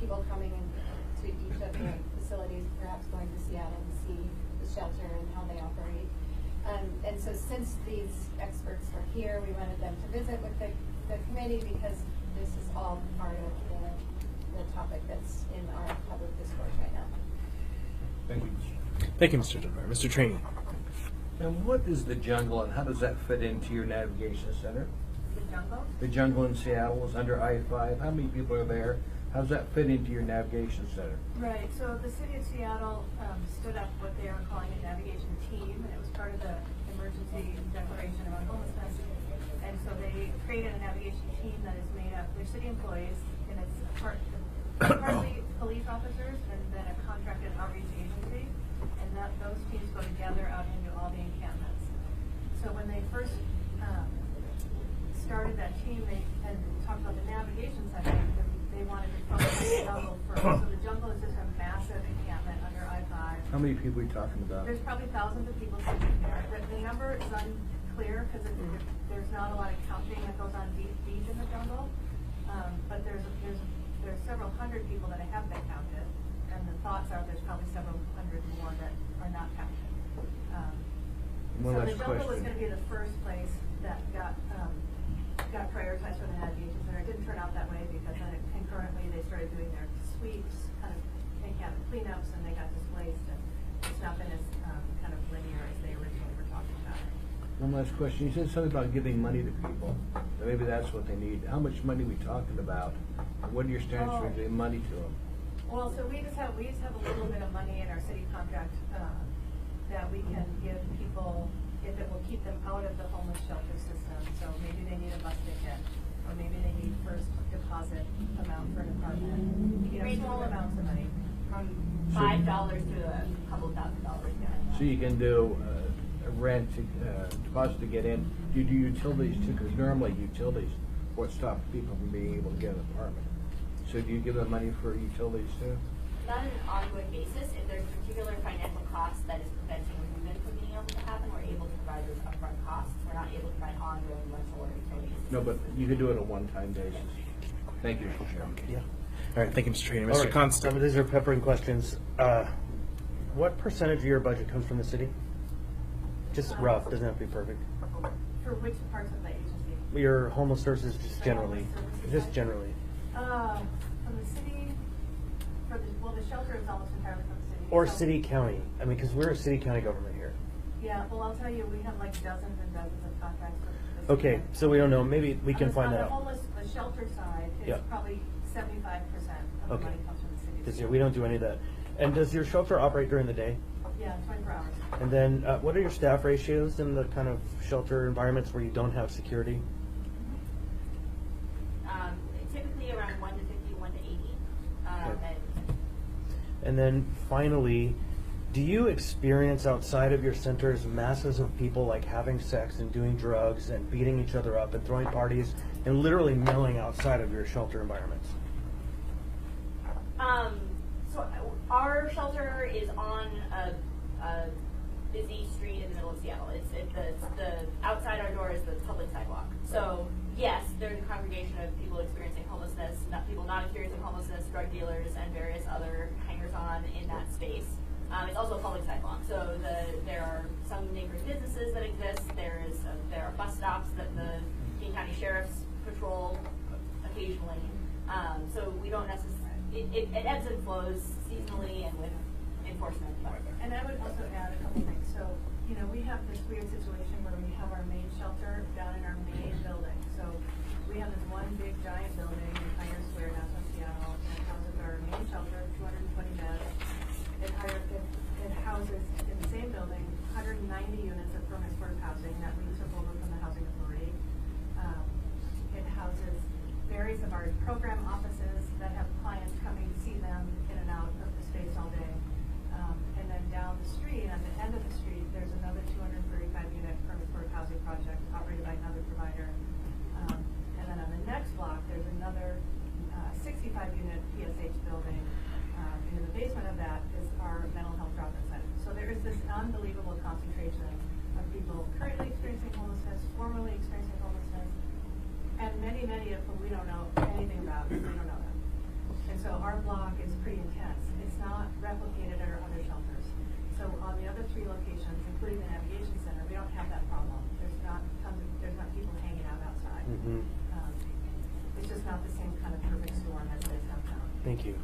people coming into each of the facilities, perhaps going to Seattle to see the shelter and how they operate. And so since these experts are here, we wanted them to visit with the committee because this is all part of the topic that's in our public discourse right now. Thank you. Thank you, Mr. Dunbar. Mr. Trainee. And what is the jungle, and how does that fit into your navigation center? The jungle? The jungle in Seattle is under I-5. How many people are there? How does that fit into your navigation center? Right, so the city of Seattle stood up what they are calling a navigation team, and it was part of the emergency declaration about homelessness. And so they created a navigation team that is made up, they're city employees, and it's partly police officers and then a contracted outreach agency. And those teams go together out into all the encampments. So when they first started that team, and talked about the navigation center, they wanted to focus on the jungle first. So the jungle is just a massive encampment under I-5. How many people are you talking about? There's probably thousands of people sleeping there. The number is unclear because there's not a lot of counting that goes on deep in the jungle. But there's several hundred people that have been counted, and the thoughts are there's probably several hundred more that are not counted. One So last the jungle was question. going to be the first place that got prioritized for the navigation center. It didn't turn out that way because then concurrently they started doing their sweeps, kind of encampment cleanups, and they got displaced, and it's not been as kind of linear as they originally were talking about. One last question. You said something about giving money to people. Maybe that's what they need. How much money are we talking about? What are your standards for giving money to them? Well, so we just have a little bit of money in our city contract that we can give people if it will keep them out of the homeless shelter system. So maybe they need a bus ticket, or maybe they need first deposit amount for an apartment. You know, small amounts of money. From $5 to a couple $1,000. So you can do a rent deposit to get in. Do you do utilities too? Because normally utilities what stops people from being able to get an apartment. So do you give them money for utilities too? Not on an ongoing basis. If there's a particular financial cost that is preventing movement from being able to happen, we're able to provide those upfront costs. We're not able to provide ongoing rental or utilities. No, but you can do it on a one-time basis. Thank you, Mr. Chairman. Yeah. All right, thank you, Mr. Trainer. All Mr. right. Constant. These are peppering questions. What percentage of your budget comes from the city? Just rough, doesn't have to be perfect. For which parts of the agency? Your homeless services, just generally. Just generally. From the city, the shelter is almost entirely from the city. Or So- city county. I mean, because we're a city county government here. Yeah, well, I'll tell you, we have like dozens and dozens of contracts with the city. Okay, so we don't know. Maybe we can find that On out. the shelter side, Yeah. it's probably 75% of the Okay. money comes from the city. This year, we don't do any of that. And does your shelter operate during the day? Yeah, 24 hours. And then what are your staff ratios in the kind of shelter environments where you don't have security? Typically around 1 to 50, 1 to 80. Okay. And And then finally, do you experience outside of your centers masses of people like having sex and doing drugs and beating each other up and throwing parties and literally milling outside of your shelter environments? So our shelter is on a busy street in the middle of Seattle. It's the outside our door is the public sidewalk. So yes, there's a congregation of people experiencing homelessness, people not experiencing homelessness, drug dealers, and various other hangers-on in that space. It's also a public sidewalk. So there are some neighboring businesses that exist. There are bus stops that the King County Sheriff's patrol occasionally. So we don't necessarily. It ebbs and flows seasonally and with enforcement. And I would also add a couple things. So, you know, we have this weird situation where we have our main shelter down in our main building. So we have this one big giant building in Pioneer Square, downtown Seattle, and it houses our main shelter, 220 beds. It houses in the same building 190 units of permanent supportive housing that we took over from the Housing Authority. It houses various of our program offices that have clients coming to see them in and out of the space all day. And then down the street, at the end of the street, there's another 235 unit permanent supportive housing project operated by another provider. And then on the next block, there's another 65 unit PSH building. And in the basement of that is our mental health drop-in center. So there is this unbelievable concentration of people currently experiencing homelessness, formerly experiencing homelessness, and many, many of whom we don't know anything about. We don't know them. And so our block is pretty intense. It's not replicated at our other shelters. So on the other 3 locations, including the navigation center, we don't have that problem. There's not people hanging out outside. Mm-hmm. It's just not the same kind of perfect storm as it is downtown. Thank you.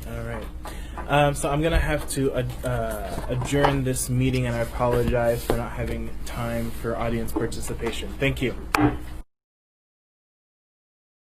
All right. So I'm going to have to adjourn this meeting, and I apologize for not having time for audience participation. Thank you.